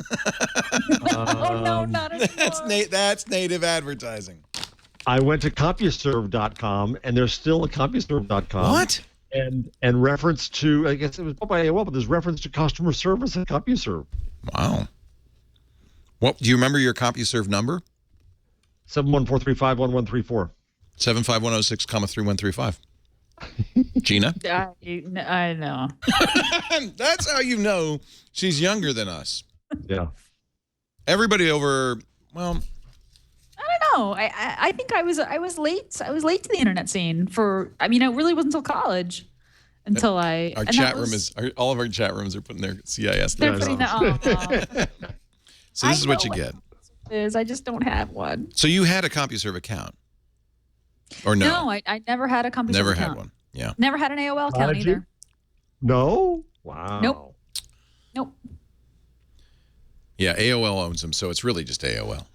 Oh, no, not anymore. That's native advertising. I went to CompuServe.com, and there's still a CompuServe.com. What? And reference to, I guess it was built by AOL, but there's reference to customer service at CompuServe. Wow. What do you remember your CompuServe number? 714351134. 75106, 3135. Gina? I know. That's how you know she's younger than us. Yeah. Everybody over, well, I don't know. I think I was late. I was late to the internet scene it really wasn't until college until our chat room all of our chat rooms are putting their CIS They're numbers putting on. So this is what you what get. I just don't have one. So you had a CompuServe account? Or no? No, I never had a CompuServe Never account. had one. Yeah. Never had an AOL account Did you? either. No? Wow. Nope. Yeah, AOL owns them, so it's really just AOL.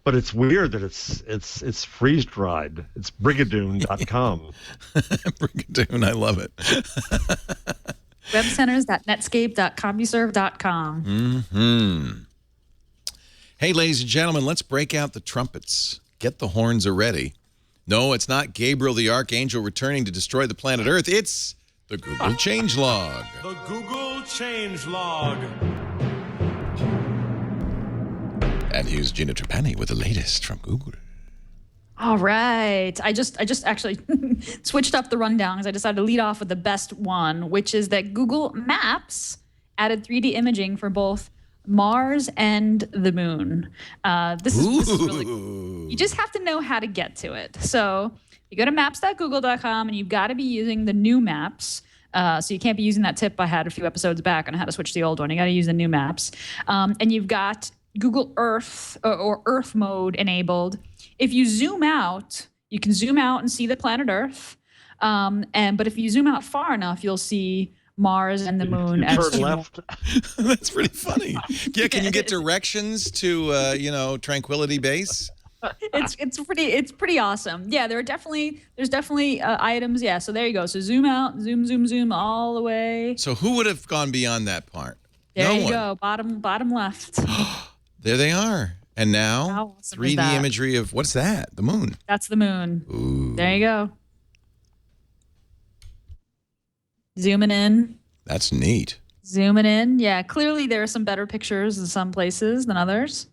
But it's weird that it's freeze dried. It's brigadoon.com. Brigadoon, I love it. Webcenters.netscape.compuserve.com. Hey, ladies and gentlemen, let's break out the trumpets. Get the horns ready. No, it's not Gabriel the Archangel returning to destroy the planet Earth. It's the Google Changelog. The Google Changelog. And here's Gina Trapani with the latest from Google. All right. I just actually switched up the rundown because I decided to lead off with the best one, which is that Google Maps added 3D imaging for both Mars and the moon. This is really cool. You just have to know how to get to it. So you go to maps.google.com and you've got to be using the new maps. So you can't be using that tip I had a few episodes back on how to switch to the old one. You got to use the new maps. And you've got Google Earth or Earth mode enabled. If you zoom out, you can zoom out and see the planet Earth. But if you zoom out far enough, you'll see Mars and the moon. Turn left. That's pretty funny. Yeah, can you get directions to Tranquility Base? It's pretty awesome. Yeah, there's definitely items. Yeah, so there you go. So zoom out, zoom all the way. So who would have gone beyond that part? There no you one. go. Bottom left. There they are. And now How awesome is 3D that? imagery of what's that? The moon. That's the moon. Ooh. There you go. Zooming in. That's neat. Zooming in. Yeah, clearly there are some better pictures in some places than others.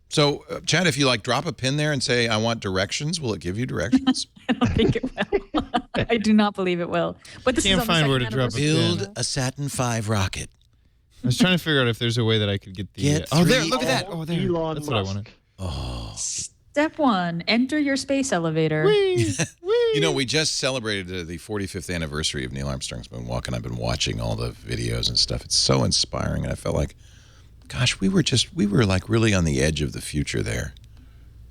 So, Chad, if you drop a pin there and say, I want directions, will it give you directions? I don't think it will. I do not believe it will. But this Can't is on find the where second to drop a pin. Build a Saturn V rocket. I was trying to figure out if there's a way that I could get the. Get oh, there! three- Look at that! Oh, there! Elon That's what I Musk. wanted. Oh. Step 1, enter your space elevator. You know, we just celebrated the 45th anniversary of Neil Armstrong's moonwalk, and I've been watching all the videos and stuff. It's so inspiring, and I felt like, gosh, we were like really on the edge of the future there.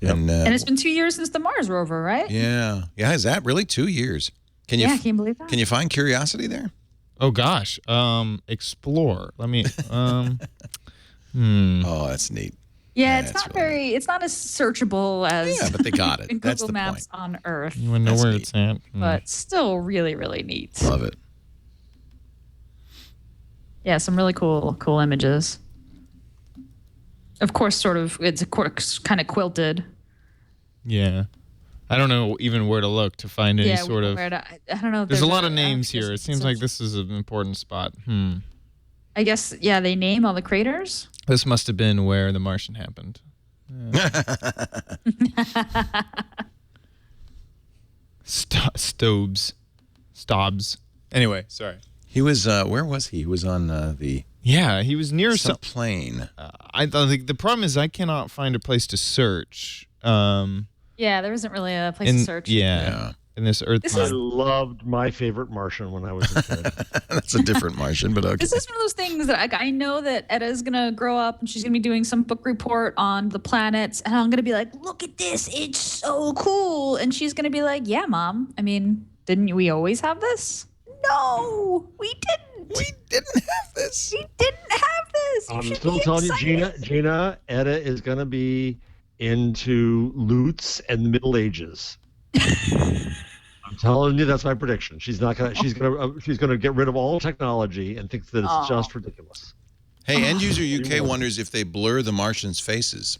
Yep. And it's been 2 years since the Mars rover, right? Yeah. Yeah, is that really 2 years? Can you believe that? Can you find Curiosity there? Oh gosh, explore. Let me. Oh, that's neat. Yeah, it's not it's not as searchable as. Yeah, but they got it. in That's Google the Maps point. on Earth. You want to know where it's at? But still, really, really neat. Love it. Yeah, some really cool images. Of course, it's kind of quilted. Yeah. I don't know even where to look to find any sort of. I don't know. If there's a lot of names here. It seems like this is an important spot. I guess, they name all the craters. This must have been where The Martian happened. Stobbs. Anyway, sorry. He was, where was he? He was on the... Yeah, he was near some plane. I think the problem is I cannot find a place to search. Yeah, there isn't really a place to search. Yeah. In this Earth. I loved My Favorite Martian when I was a kid. That's a different Martian, but okay. This is one of those things that I know that Edda's going to grow up and she's going to be doing some book report on the planets. And I'm going to be like, look at this. It's so cool. And she's going to be like, yeah, Mom. I mean, didn't we always have this? No, we didn't. We didn't have this. We didn't have this. I'm still telling you, Gina, Edda is going to be into loots and the Middle Ages. I'm telling you, that's my prediction. She's gonna get rid of all technology and think that it's just ridiculous. Hey, End User UK wonders if they blur the Martians' faces.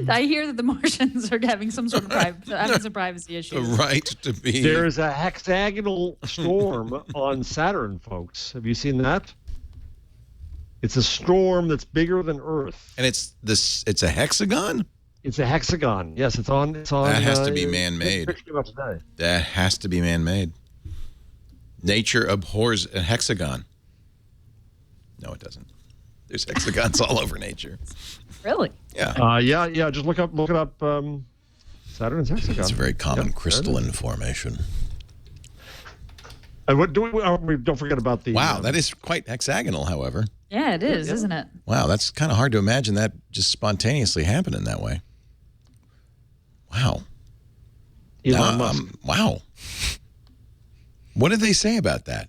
I hear that the Martians are having some sort of privacy issues. The right to be. There's a hexagonal storm on Saturn, folks. Have you seen that? It's a storm that's bigger than Earth. And it's a hexagon? It's a hexagon. Yes, it's on. That has to be man-made. That has to be man-made. Nature abhors a hexagon. No, it doesn't. There's hexagons all over nature. Really? Yeah. Yeah. Just look it up. Saturn's hexagon. It's a very common crystalline formation. And what don't forget about the. Wow, that is quite hexagonal, however. Yeah, it is, isn't it? Wow, that's kind of hard to imagine that just spontaneously happening that way. Wow. Elon Musk. Wow. What did they say about that?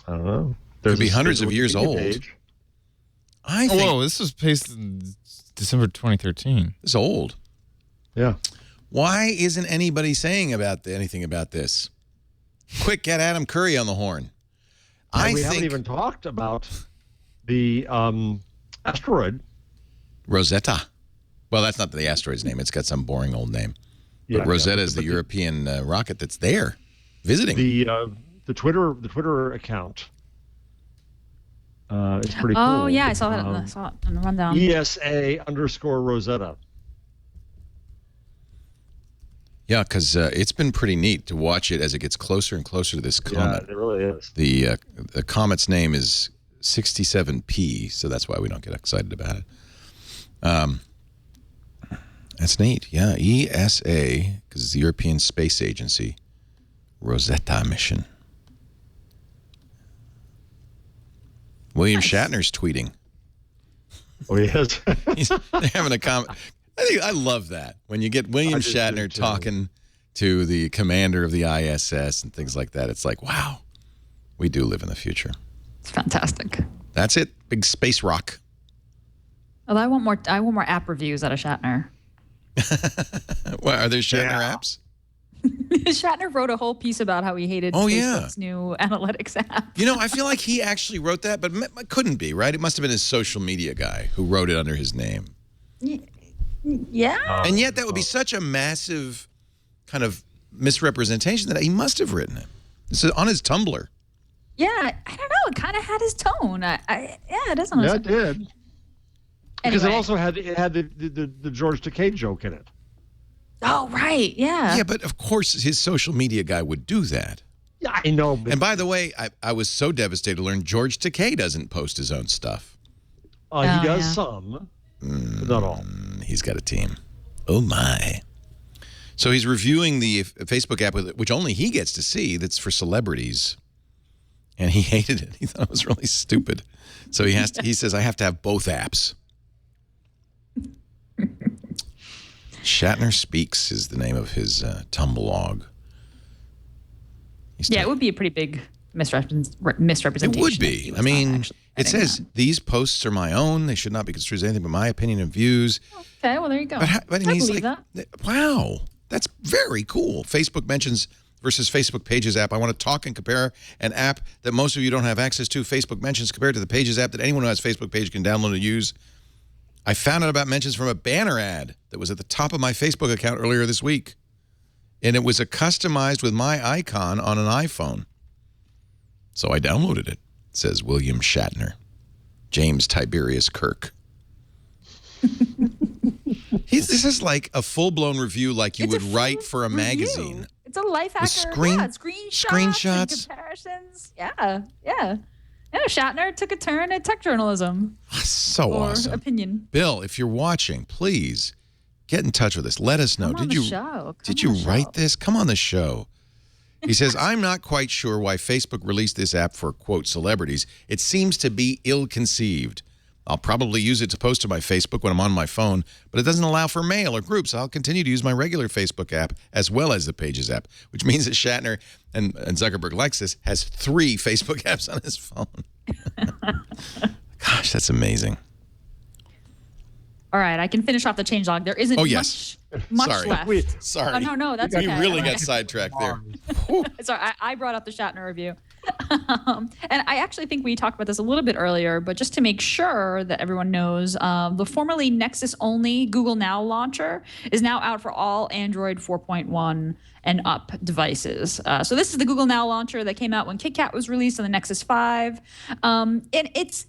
I don't know. Could be hundreds of years old. I think. Whoa, this was placed in December 2013. It's old. Yeah. Why isn't anybody saying anything about this? Quick, get Adam Curry on the horn. We haven't even talked about the asteroid. Rosetta. Well, that's not the asteroid's name. It's got some boring old name. But Rosetta is the European rocket that's there, visiting. The Twitter account. It's pretty cool. Oh yeah, I saw that on the rundown. ESA_Rosetta. Yeah, because it's been pretty neat to watch it as it gets closer and closer to this comet. Yeah, it really is. The comet's name is 67P, so that's why we don't get excited about it. That's neat. Yeah, ESA, because it's the European Space Agency, Rosetta mission. William Shatner's tweeting. Oh, he is. They're having a comment. I love that when you get William Shatner talking to the commander of the ISS and things like that. It's like, wow, we do live in the future. It's fantastic. That's it. Big space rock. Although I want more app reviews out of Shatner. What, are there Shatner apps? Shatner wrote a whole piece about how he hated Facebook's new analytics app. You know, I feel like he actually wrote that, but it couldn't be, right? It must have been his social media guy who wrote it under his name. Yeah. And yet that would be such a massive kind of misrepresentation that he must have written it. This is on his Tumblr. Yeah, I don't know. It kind of had his tone. It doesn't. Yeah, it did. Because Anyway. it also had the George Takei joke in it. Oh, right. Yeah. Yeah, but of course his social media guy would do that. Yeah, I know. And by the way, I was so devastated to learn George Takei doesn't post his own stuff. He does some, but not all. He's got a team. Oh, my. So he's reviewing the Facebook app, which only he gets to see, that's for celebrities. And he hated it. He thought it was really stupid. So he says, I have to have both apps. Shatner Speaks is the name of his Tumblr. It would be a pretty big misrepresentation. It would be. I mean, it says, these posts are my own. They should not be construed as anything but my opinion and views. Okay, well, there you go. But I believe that. Wow, that's very cool. Facebook mentions versus Facebook Pages app. I want to talk and compare an app that most of you don't have access to. Facebook Mentions compared to the Pages app that anyone who has Facebook Page can download and use. I found out about mentions from a banner ad that was at the top of my Facebook account earlier this week. And it was customized with my icon on an iPhone. So I downloaded it. It says William Shatner, James Tiberius Kirk. This is like a full-blown review like you would write for a magazine. It's a life hacker. Screenshots. And comparisons. Yeah. Shatner took a turn at tech journalism. So awesome. Opinion. Bill, if you're watching, please get in touch with us. Let us know. Did you write this? Come on the show. He says, I'm not quite sure why Facebook released this app for, quote, celebrities. It seems to be ill-conceived. I'll probably use it to post to my Facebook when I'm on my phone, but it doesn't allow for mail or groups. I'll continue to use my regular Facebook app as well as the Pages app, which means that Shatner, and Zuckerberg likes this, has 3 Facebook apps on his phone. Gosh, that's amazing. All right, I can finish off the changelog. There isn't much left. Sorry. Oh, no, that's okay. We really got sidetracked there. Sorry, I brought up the Shatner review. And I actually think we talked about this a little bit earlier, but just to make sure that everyone knows, the formerly Nexus-only Google Now launcher is now out for all Android 4.1 and up devices. So this is the Google Now launcher that came out when KitKat was released on the Nexus 5. And it's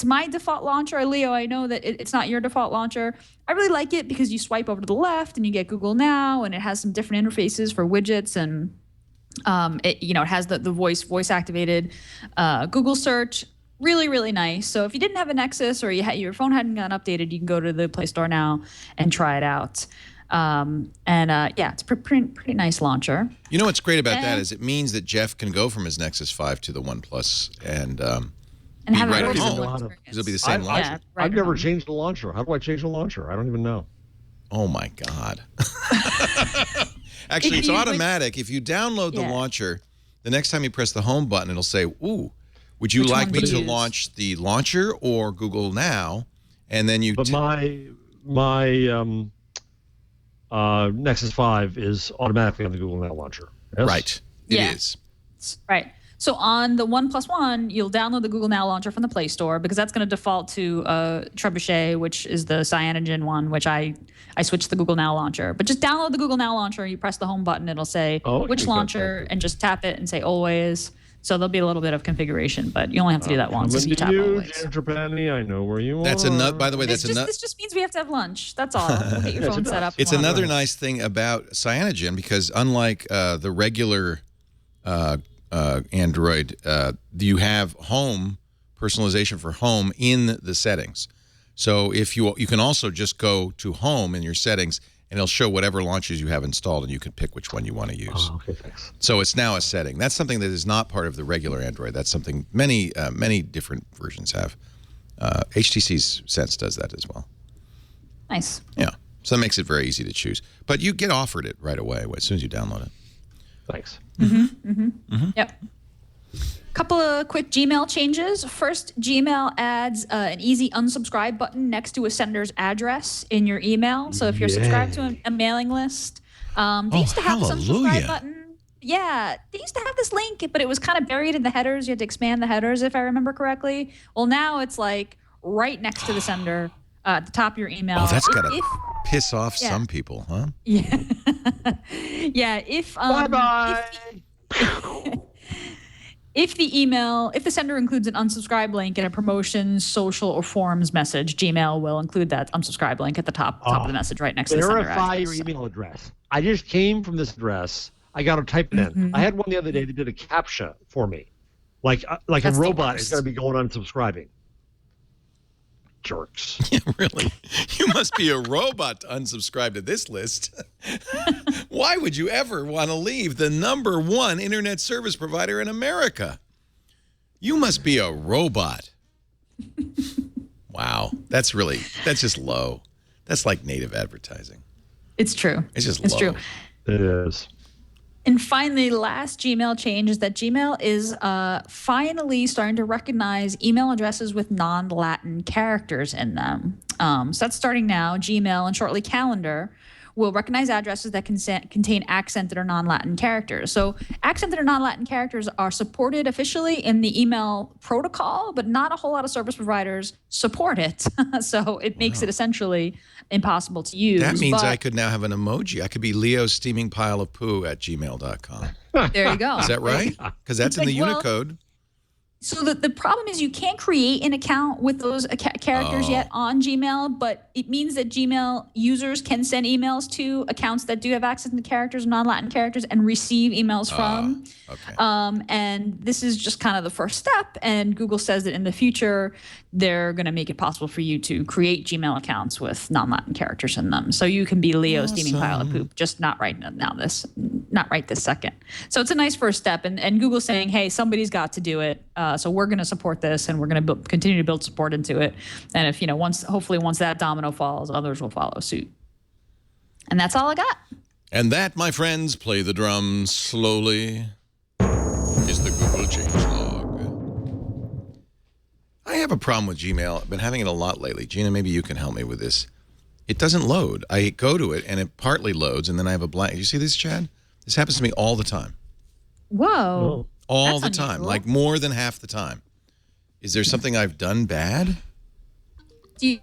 my default launcher. Leo, I know that it's not your default launcher. I really like it because you swipe over to the left and you get Google Now, and it has some different interfaces for widgets, and it has the voice activated Google search. Really, really nice. So if you didn't have a Nexus or your phone hadn't gotten updated, you can go to the Play Store now and try it out. It's a pretty nice launcher. You know what's great about that is it means that Jeff can go from his Nexus 5 to the OnePlus and have right at home. Because it'll be the same launcher. I've never changed the launcher. How do I change the launcher? I don't even know. Oh, my God. Actually, it's automatic. If you download the launcher, the next time you press the home button, it'll say, ooh, would you like me to launch the launcher or Google Now? And then you... But my Nexus 5 is automatically on the Google Now launcher. Yes? Right. It is. Right. So on the OnePlus One, you'll download the Google Now launcher from the Play Store because that's going to default to Trebuchet, which is the Cyanogen one, which I switched to the Google Now launcher. But just download the Google Now launcher. You press the home button. It'll say which launcher, and just tap it and say always. So there'll be a little bit of configuration, but you only have to do that once. Coming to you, Trapani, I know where you are. By the way, this just means we have to have lunch. That's all. We'll get your phone set up. It's another nice thing about Cyanogen because unlike the regular Android, you have home personalization for home in the settings. So if you can also just go to home in your settings and it'll show whatever launches you have installed and you can pick which one you want to use. Oh, okay, thanks. So it's now a setting. That's something that is not part of the regular Android. That's something many different versions have. HTC's Sense does that as well. Nice. Yeah. So that makes it very easy to choose. But you get offered it right away as soon as you download it. Thanks. Yep. Couple of quick Gmail changes. First, Gmail adds an easy unsubscribe button next to a sender's address in your email. So if you're subscribed to a mailing list, they used to have this unsubscribe button. Yeah, they used to have this link, but it was kind of buried in the headers. You had to expand the headers, if I remember correctly. Well, now it's like right next to the sender at the top of your email. Oh, that's got to piss off some people, huh? Yeah. Yeah. Bye-bye. If the sender includes an unsubscribe link in a promotions, social, or forums message, Gmail will include that unsubscribe link at the top of the message right next to the sender address. Verify your email address. I just came from this address. I got to type it in. I had one the other day that did a CAPTCHA for me. Like a robot is going to be going unsubscribing. jerks. Yeah, really. You must be a robot to unsubscribe to this list. Why would you ever want to leave the #1 internet service provider in America? You must be a robot. Wow. That's just low. That's like native advertising. It's true. It's just it's low. true. It is. And finally, last Gmail change is that Gmail is finally starting to recognize email addresses with non-Latin characters in them. So that's starting now. Gmail and shortly Calendar will recognize addresses that contain accented or non-Latin characters. So accented or non-Latin characters are supported officially in the email protocol, but not a whole lot of service providers support it. So it makes it essentially impossible to use. That means I could now have an emoji. I could be Leo's steaming pile of poo at gmail.com. There you go. Is that right? Because that's in the Unicode. So the problem is you can't create an account with those characters yet on Gmail, but it means that Gmail users can send emails to accounts that do have access to characters, non-Latin characters, and receive emails from. Okay. And this is just kind of the first step. And Google says that in the future, they're going to make it possible for you to create Gmail accounts with non-Latin characters in them. So you can be Leo steaming pile of poop, just not right this second. So it's a nice first step. And Google's saying, hey, somebody's got to do it. So we're going to support this, and we're going to continue to build support into it. And if, hopefully once that domino falls, others will follow suit. And that's all I got. And that, my friends, play the drums slowly, is the Google change log. I have a problem with Gmail. I've been having it a lot lately. Gina, maybe you can help me with this. It doesn't load. I go to it, and it partly loads, and then I have a blank. You see this, Chad? This happens to me all the time. Whoa. All the time, like more than half the time. Is there something I've done bad? Do you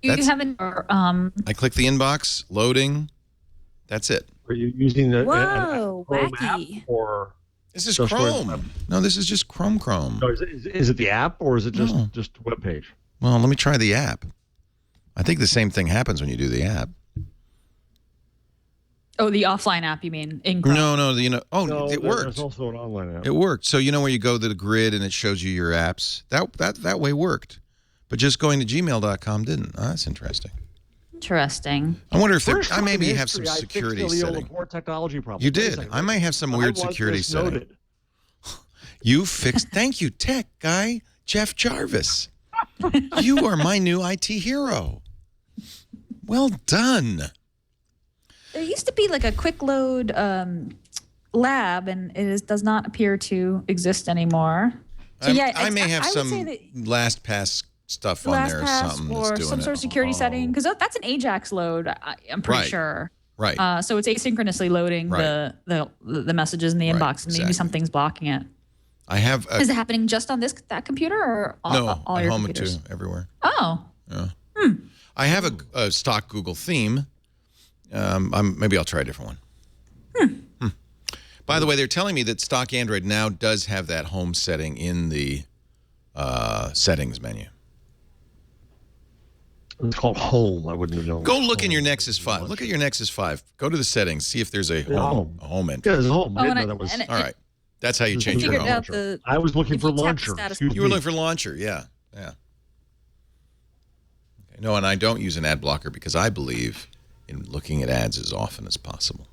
have an I click the inbox, loading. That's it. Are you using the Whoa, Chrome wacky. app or this is Chrome? No, this is just Chrome. No, is it the app or is it just a web page? Well, let me try the app. I think the same thing happens when you do the app. Oh, the offline app, you mean? In Chrome? No, it worked. There's also an online app. It worked. So where you go to the grid and it shows you your apps? That way worked. But just going to gmail.com didn't. Oh, that's interesting. Interesting. I wonder if I maybe have some security setting. Laporte technology problem. You did. I may have some weird security setting. You fixed. Thank you, tech guy, Jeff Jarvis. You are my new IT hero. Well done. There used to be like a quick load lab, and does not appear to exist anymore. So I may have some LastPass stuff on there or something. Or some sort of security setting, because that's an AJAX load. I'm pretty sure. Right. So it's asynchronously loading the messages in the inbox, and maybe something's blocking it. I have. Is it happening just on that computer or all at your home computers? too, everywhere. Oh. Yeah. I have a stock Google theme. Maybe I'll try a different one. By the way, they're telling me that stock Android now does have that home setting in the settings menu. It's called home. I wouldn't have known. Go look in your Nexus 5. Look at your Nexus 5. Go to the settings. See if there's a home entry. Yeah, there's a home. All right. That's how you change your home. I was looking for launcher. You were looking for launcher. Yeah. Okay. No, and I don't use an ad blocker because I believe in looking at ads as often as possible.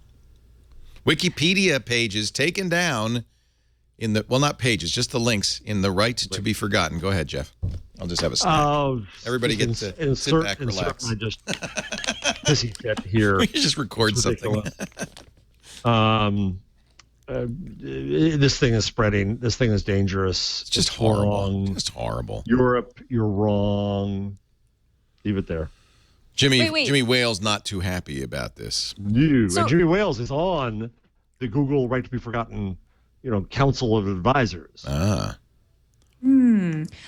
Wikipedia pages taken down in the, not pages, just the links in the right to be forgotten. Go ahead, Jeff. I'll just have a snack. Everybody get to sit back, relax. I just pissy fit here. We just record something. This thing is spreading. This thing is dangerous. It's just horrible. Wrong. Just horrible. Europe, you're wrong. Leave it there. Jimmy Wales not too happy about this. And Jimmy Wales is on the Google Right to Be Forgotten, Council of Advisors.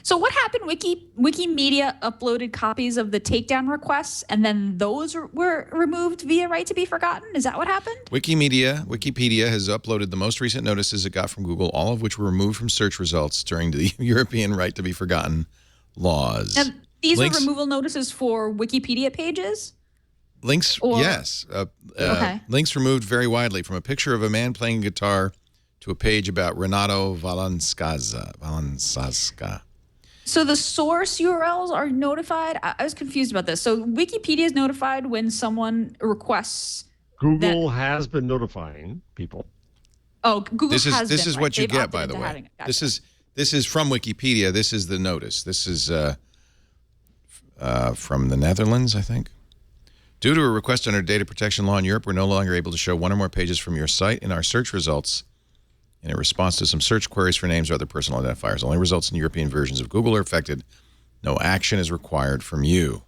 So what happened? Wikimedia uploaded copies of the takedown requests, and then those were removed via Right to Be Forgotten? Is that what happened? Wikipedia has uploaded the most recent notices it got from Google, all of which were removed from search results during the European Right to Be Forgotten laws. And these were removal notices for Wikipedia pages? Links, yes. Links removed very widely, from a picture of a man playing guitar to a page about Renato Valensaska. So the source URLs are notified? I was confused about this. So Wikipedia is notified when someone requests. Google has been notifying people. Oh, Google this has been. This is right. what you They've get, by opted the into way. having it. Gotcha. This is from Wikipedia. This is the notice. This is from the Netherlands, I think. Due to a request under data protection law in Europe, we're no longer able to show one or more pages from your site in our search results in a response to some search queries for names or other personal identifiers. Only results in European versions of Google are affected. No action is required from you.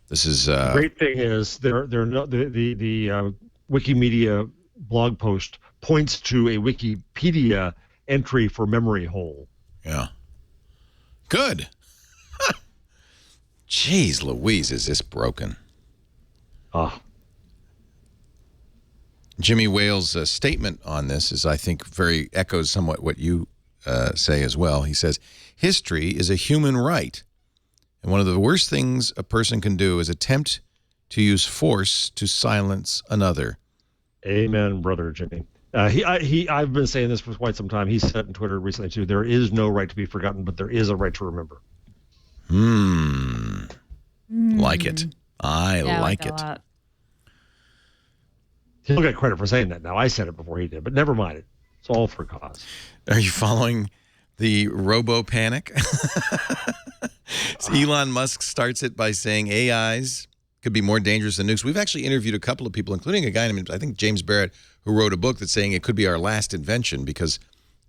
This is the great thing is the Wikimedia blog post points to a Wikipedia entry for memory hole. Yeah. Good. Jeez Louise, is this broken? Jimmy Wales' statement on this is, I think, very echoes somewhat what you say as well. He says, history is a human right. And one of the worst things a person can do is attempt to use force to silence another. Amen, brother Jimmy. I've been saying this for quite some time. He said it on Twitter recently, too. There is no right to be forgotten, but there is a right to remember. Like it. I like it. He'll get credit for saying that now. I said it before he did, but never mind it. It's all for cause. Are you following the robo-panic? Elon Musk starts it by saying AIs could be more dangerous than nukes. We've actually interviewed a couple of people, including a guy named, I think, James Barrett, who wrote a book that's saying it could be our last invention because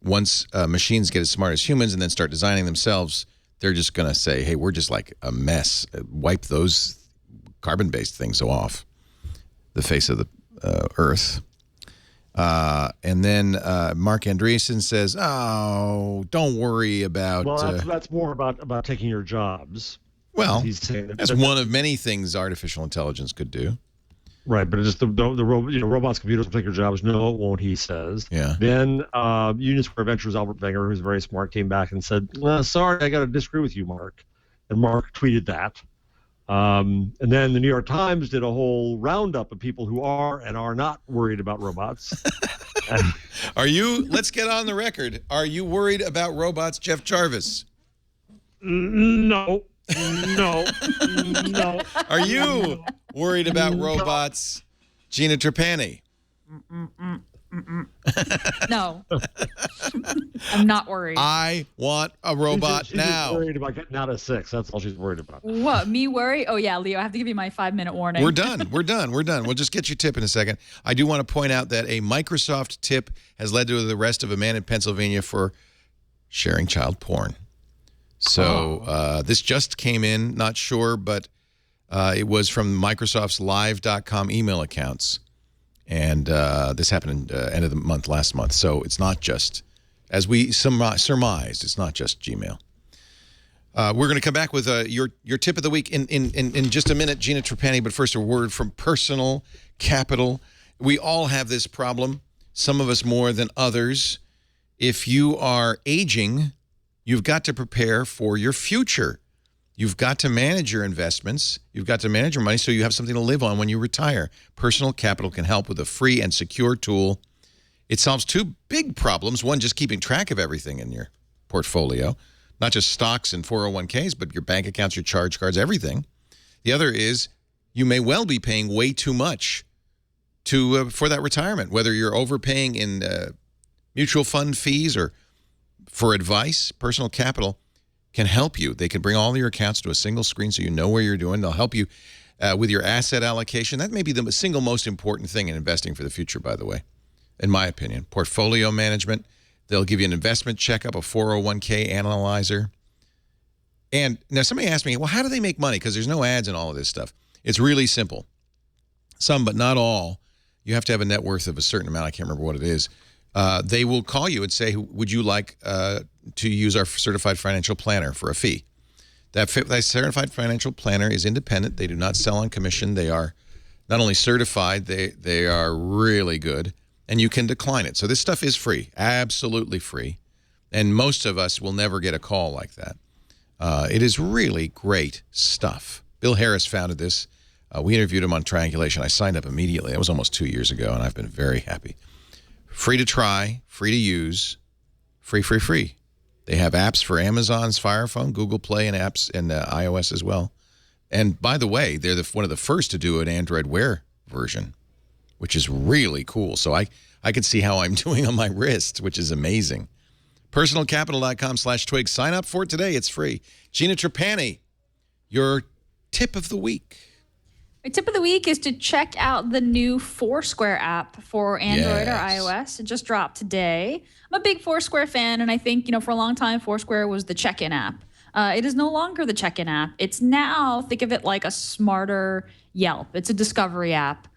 once machines get as smart as humans and then start designing themselves, they're just going to say, hey, we're just like a mess. Wipe those carbon-based things off the face of the Earth. And then Mark Andreessen says, oh, don't worry about... Well, that's more about taking your jobs. Well, he's saying that's one of many things artificial intelligence could do. Right, but it's just the robots, computers will take your jobs. No, it won't, he says. Yeah. Then Union Square Ventures' Albert Wenger, who's very smart, came back and said, well, sorry, I got to disagree with you, Mark. And Mark tweeted that. And then the New York Times did a whole roundup of people who are and are not worried about robots. Let's get on the record. Are you worried about robots, Jeff Jarvis? No. Are you worried about robots, Gina Trapani? No. I'm not worried. I want a robot she's now. She's worried about getting out of 6. That's all she's worried about. What, me worry? Oh, yeah, Leo, I have to give you my 5-minute warning. We're done. We'll just get your tip in a second. I do want to point out that a Microsoft tip has led to the arrest of a man in Pennsylvania for sharing child porn. So this just came in, not sure, but it was from Microsoft's live.com email accounts. And this happened end of the month, last month. So it's not just, as we surmised, it's not just Gmail. We're going to come back with your tip of the week in just a minute, Gina Trapani. But first, a word from Personal Capital. We all have this problem, some of us more than others. If you are aging, you've got to prepare for your future. You've got to manage your investments. You've got to manage your money so you have something to live on when you retire. Personal Capital can help with a free and secure tool. It solves two big problems. One, just keeping track of everything in your portfolio, not just stocks and 401ks, but your bank accounts, your charge cards, everything. The other is you may well be paying way too much for that retirement, whether you're overpaying in mutual fund fees or for advice. Personal Capital can help you. They can bring all your accounts to a single screen so you know where you're doing. They'll help you with your asset allocation. That may be the single most important thing in investing for the future, by the way, in my opinion. Portfolio management. They'll give you an investment checkup, a 401k analyzer. And now somebody asked me, well, how do they make money? Because there's no ads and all of this stuff. It's really simple. Some, but not all. You have to have a net worth of a certain amount. I can't remember what it is. They will call you and say, would you like to use our certified financial planner for a fee? That certified financial planner is independent. They do not sell on commission. They are not only certified, they are really good, and you can decline it. So this stuff is free, absolutely free, and most of us will never get a call like that. It is really great stuff. Bill Harris founded this. We interviewed him on Triangulation. I signed up immediately. That was almost 2 years ago, and I've been very happy. Free to try, free to use, free. They have apps for Amazon's Fire Phone, Google Play, and apps and iOS as well. And by the way, they're one of the first to do an Android Wear version, which is really cool. So I can see how I'm doing on my wrist, which is amazing. Personalcapital.com/Twig. Sign up for it today. It's free. Gina Trapani, your tip of the week. My tip of the week is to check out the new Foursquare app for Android or iOS. It just dropped today. I'm a big Foursquare fan, and I think, for a long time, Foursquare was the check-in app. It is no longer the check-in app. It's now, think of it like a smarter Yelp. It's a discovery app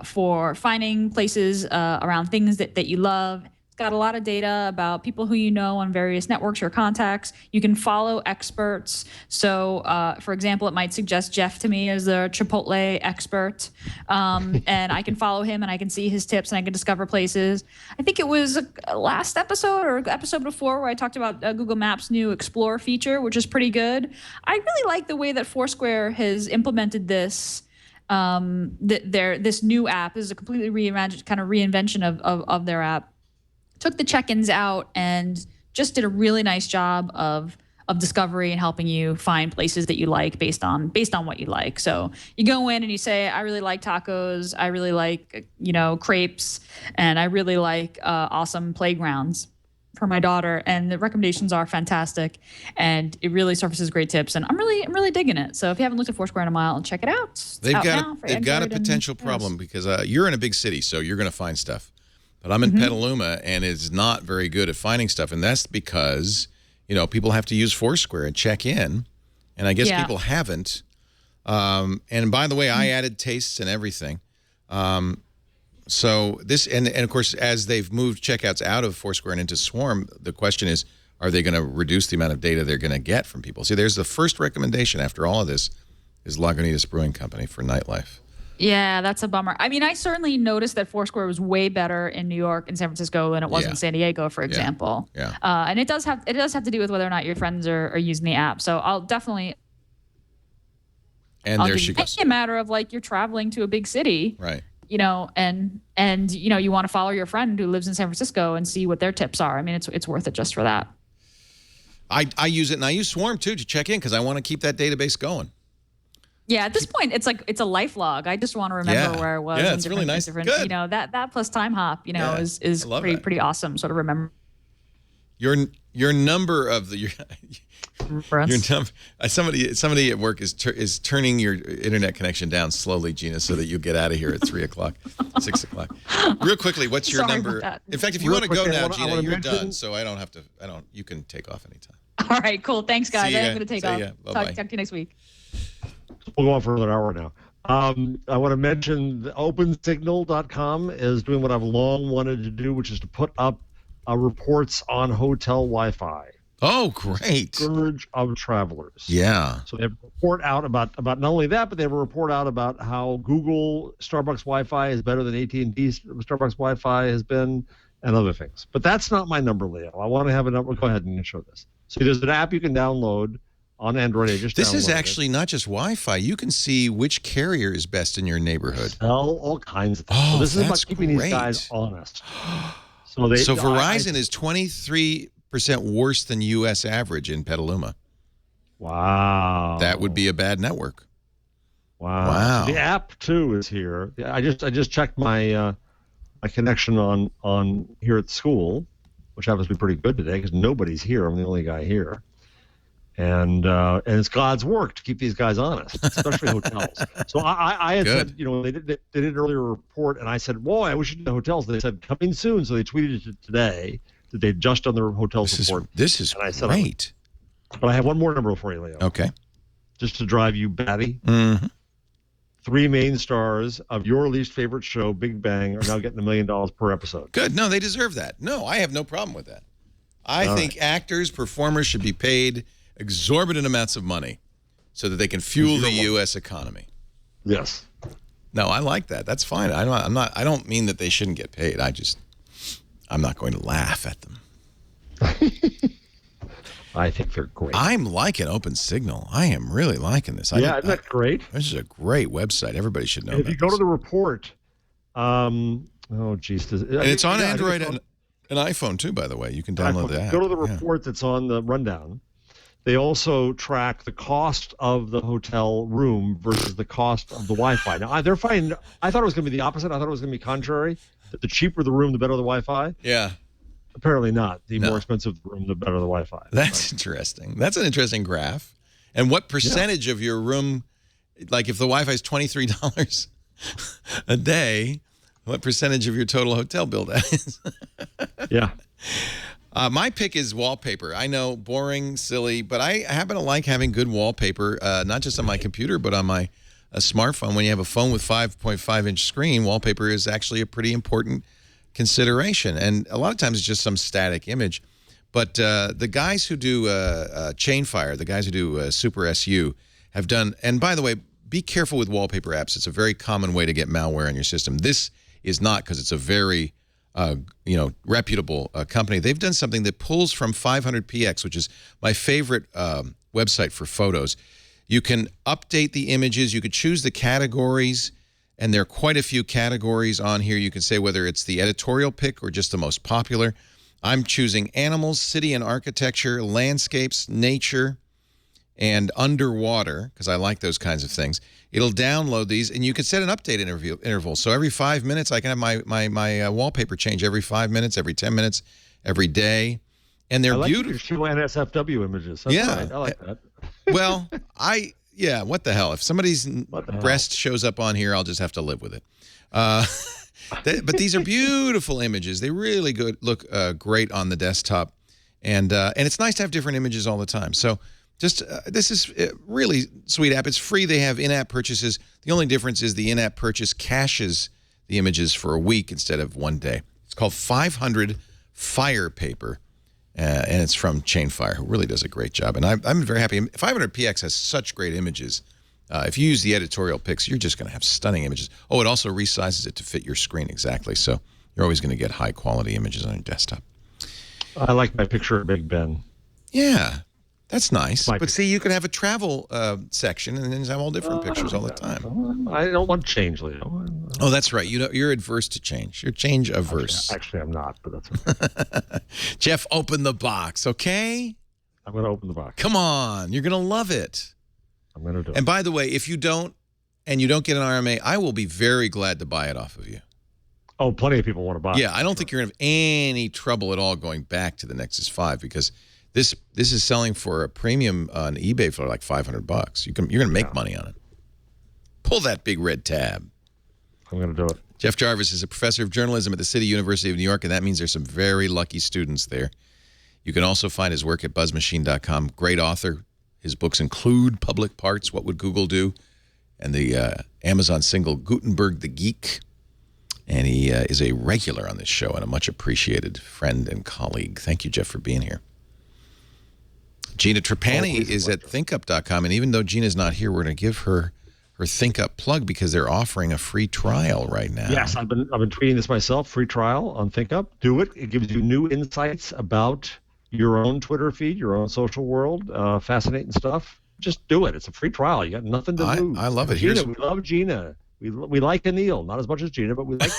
for finding places around things that you love. Got a lot of data about people who you know on various networks or contacts. You can follow experts. So, for example, it might suggest Jeff to me as a Chipotle expert, and I can follow him and I can see his tips and I can discover places. I think it was last episode or episode before where I talked about Google Maps' new Explore feature, which is pretty good. I really like the way that Foursquare has implemented this. This new app. This is a completely reinvention of their app. Took the check-ins out and just did a really nice job of discovery and helping you find places that you like based on what you like. So you go in and you say, I really like tacos, I really like crepes, and I really like awesome playgrounds for my daughter. And the recommendations are fantastic, and it really surfaces great tips. And I'm really digging it. So if you haven't looked at Foursquare in a while, check it out. They've got a potential problem because you're in a big city, so you're going to find stuff. But I'm in Petaluma, and it's not very good at finding stuff, and that's because people have to use Foursquare and check in, and I guess people haven't. And by the way, I added tastes and everything. So this, and of course, as they've moved checkouts out of Foursquare and into Swarm, the question is, are they going to reduce the amount of data they're going to get from people? See, there's the first recommendation after all of this is Lagunitas Brewing Company for nightlife. Yeah, that's a bummer. I mean, I certainly noticed that Foursquare was way better in New York and San Francisco than it was in San Diego, for example. Yeah. And it does have to do with whether or not your friends are using the app. So I'll definitely. And there she goes. It's a matter of you're traveling to a big city, right? And you want to follow your friend who lives in San Francisco and see what their tips are. I mean, it's worth it just for that. I use it, and I use Swarm too to check in because I want to keep that database going. Yeah, at this point, it's a life log. I just want to remember where I was. Yeah, it's really nice. Good. That plus time hop, is pretty awesome. Sort of remember. Your number of the somebody at work is turning your internet connection down slowly, Gina, so that you get out of here at 3:00, 6:00. Real quickly, what's your number? In fact, if you want to go now, Gina, you're done. So I don't have to. You can take off anytime. All right, cool. Thanks, guys. I'm going to take off. Bye-bye. Talk to you next week. We'll go on for another hour now. I want to mention the OpenSignal.com is doing what I've long wanted to do, which is to put up reports on hotel Wi-Fi. Oh, great. Scourge of travelers. Yeah. So they have a report out about not only that, but they have a report out about how Google Starbucks Wi-Fi is better than AT&T Starbucks Wi-Fi has been, and other things. But that's not my number, Leo. I want to have a number. Go ahead and show this. So there's an app you can download on Android. This is actually not just Wi-Fi. You can see which carrier is best in your neighborhood. All kinds of things. Oh, so this is about keeping great. These guys honest. So Verizon is 23% worse than U.S. average in Petaluma. Wow. That would be a bad network. Wow. The app too is here. I just checked my my connection on here at school, which happens to be pretty good today because nobody's here. I'm the only guy here. And it's God's work to keep these guys honest, especially hotels. So I had said, they did an earlier report, and I said, "Whoa, I wish you did the hotels." They said, "Coming soon." So they tweeted it today that they just done their hotels report. This is great. But I have one more number for you, Leo. Okay. Just to drive you batty. Mm-hmm. 3 main stars of your least favorite show, Big Bang, are now getting $1 million per episode. Good. No, they deserve that. No, I have no problem with that. I think actors, performers should be paid exorbitant amounts of money so that they can fuel the U.S. economy. Yes. No, I like that. That's fine. I don't mean that they shouldn't get paid. I'm not going to laugh at them. I think they're great. I'm liking Open Signal. I am really liking this. Isn't that great? This is a great website. Everybody should know. And if you go to the report, and it's on Android. An iPhone too, by the way. You can download the app. Go to the report that's on the rundown. They also track the cost of the hotel room versus the cost of the Wi-Fi. Now, they're finding. I thought it was going to be the opposite. I thought it was going to be contrary. That the cheaper the room, the better the Wi-Fi. Yeah. Apparently not. The more expensive the room, the better the Wi-Fi. That's interesting. That's an interesting graph. And what percentage of your room, like if the Wi-Fi is $23 a day, what percentage of your total hotel bill that is? Yeah. My pick is wallpaper. I know, boring, silly, but I happen to like having good wallpaper, not just on my computer, but on my smartphone. When you have a phone with 5.5-inch screen, wallpaper is actually a pretty important consideration. And a lot of times it's just some static image. But the guys who do Chainfire, the guys who do Super SU, have done, and by the way, be careful with wallpaper apps. It's a very common way to get malware on your system. This is not, because it's a very reputable company. They've done something that pulls from 500px, which is my favorite website for photos. You can update the images. You could choose the categories, and there are quite a few categories on here. You can say whether it's the editorial pick or just the most popular. I'm choosing animals, city and architecture, landscapes, nature, and underwater, because I like those kinds of things. It'll download these, and you can set an update interval. So every 5 minutes, I can have my wallpaper change every 5 minutes, every 10 minutes, every day. And they're beautiful. Your show NSFW images. That's right. I like that. Well, what the hell? If somebody's breast shows up on here, I'll just have to live with it. But these are beautiful images. They really look great on the desktop. And it's nice to have different images all the time. So just this is a really sweet app. It's free. They have in-app purchases. The only difference is the in-app purchase caches the images for a week instead of one day. It's called 500 Fire Paper, and it's from Chainfire, who really does a great job. And I'm very happy. 500px has such great images. If you use the editorial picks, you're just going to have stunning images. Oh, it also resizes it to fit your screen exactly. So you're always going to get high-quality images on your desktop. I like my picture of Big Ben. Yeah. That's nice. But see, you could have a travel section and then have all different pictures all the time. I don't want change, Leo. Oh, that's right. You're adverse to change. You're change averse. Actually, I'm not, but that's okay. Jeff, open the box, okay? I'm going to open the box. Come on. You're going to love it. I'm going to do it. And by the way, if you don't get an RMA, I will be very glad to buy it off of you. Oh, plenty of people want to buy it. Yeah, I don't think you're going to have any trouble at all going back to the Nexus 5 because this is selling for a premium on eBay for like $500. You're going to make money on it. Pull that big red tab. I'm going to do it. Jeff Jarvis is a professor of journalism at the City University of New York, and that means there's some very lucky students there. You can also find his work at buzzmachine.com. Great author. His books include Public Parts, What Would Google Do, and the Amazon single Gutenberg the Geek. And he is a regular on this show and a much appreciated friend and colleague. Thank you, Jeff, for being here. Gina Trapani is at thinkup.com, and even though Gina's not here, we're going to give her ThinkUp plug because they're offering a free trial right now. Yes, I've been tweeting this myself. Free trial on ThinkUp. Do it. It gives you new insights about your own Twitter feed, your own social world. Fascinating stuff. Just do it. It's a free trial. You got nothing to lose. I love it. Gina, we love Gina. We like Anil, not as much as Gina, but we like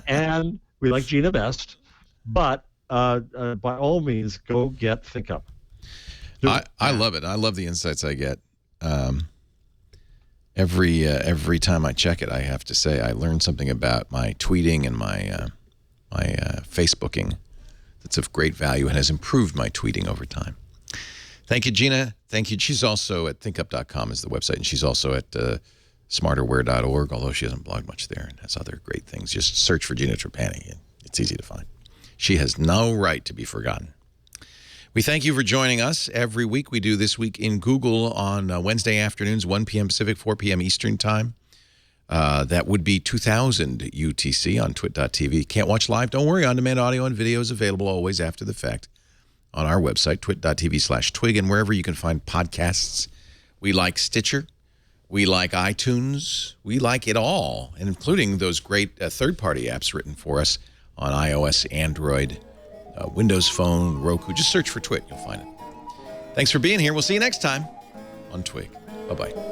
and we like Gina best. But by all means, go get ThinkUp. I love it. I love the insights I get. Every time I check it, I have to say I learned something about my tweeting and my Facebooking that's of great value and has improved my tweeting over time. Thank you, Gina. Thank you. She's also at thinkup.com is the website, and she's also at smarterware.org, although she doesn't blog much there and has other great things. Just search for Gina Trapani. It's easy to find. She has no right to be forgotten. We thank you for joining us. Every week we do This Week in Google on Wednesday afternoons, 1 p.m. Pacific, 4 p.m. Eastern Time. That would be 2000 UTC on twit.tv. Can't watch live? Don't worry. On-demand audio and video is available always after the fact on our website, twit.tv/twig, and wherever you can find podcasts. We like Stitcher. We like iTunes. We like it all, and including those great third-party apps written for us on iOS, Android, Windows Phone, Roku. Just search for Twit. You'll find it. Thanks for being here. We'll see you next time on Twig. Bye-bye.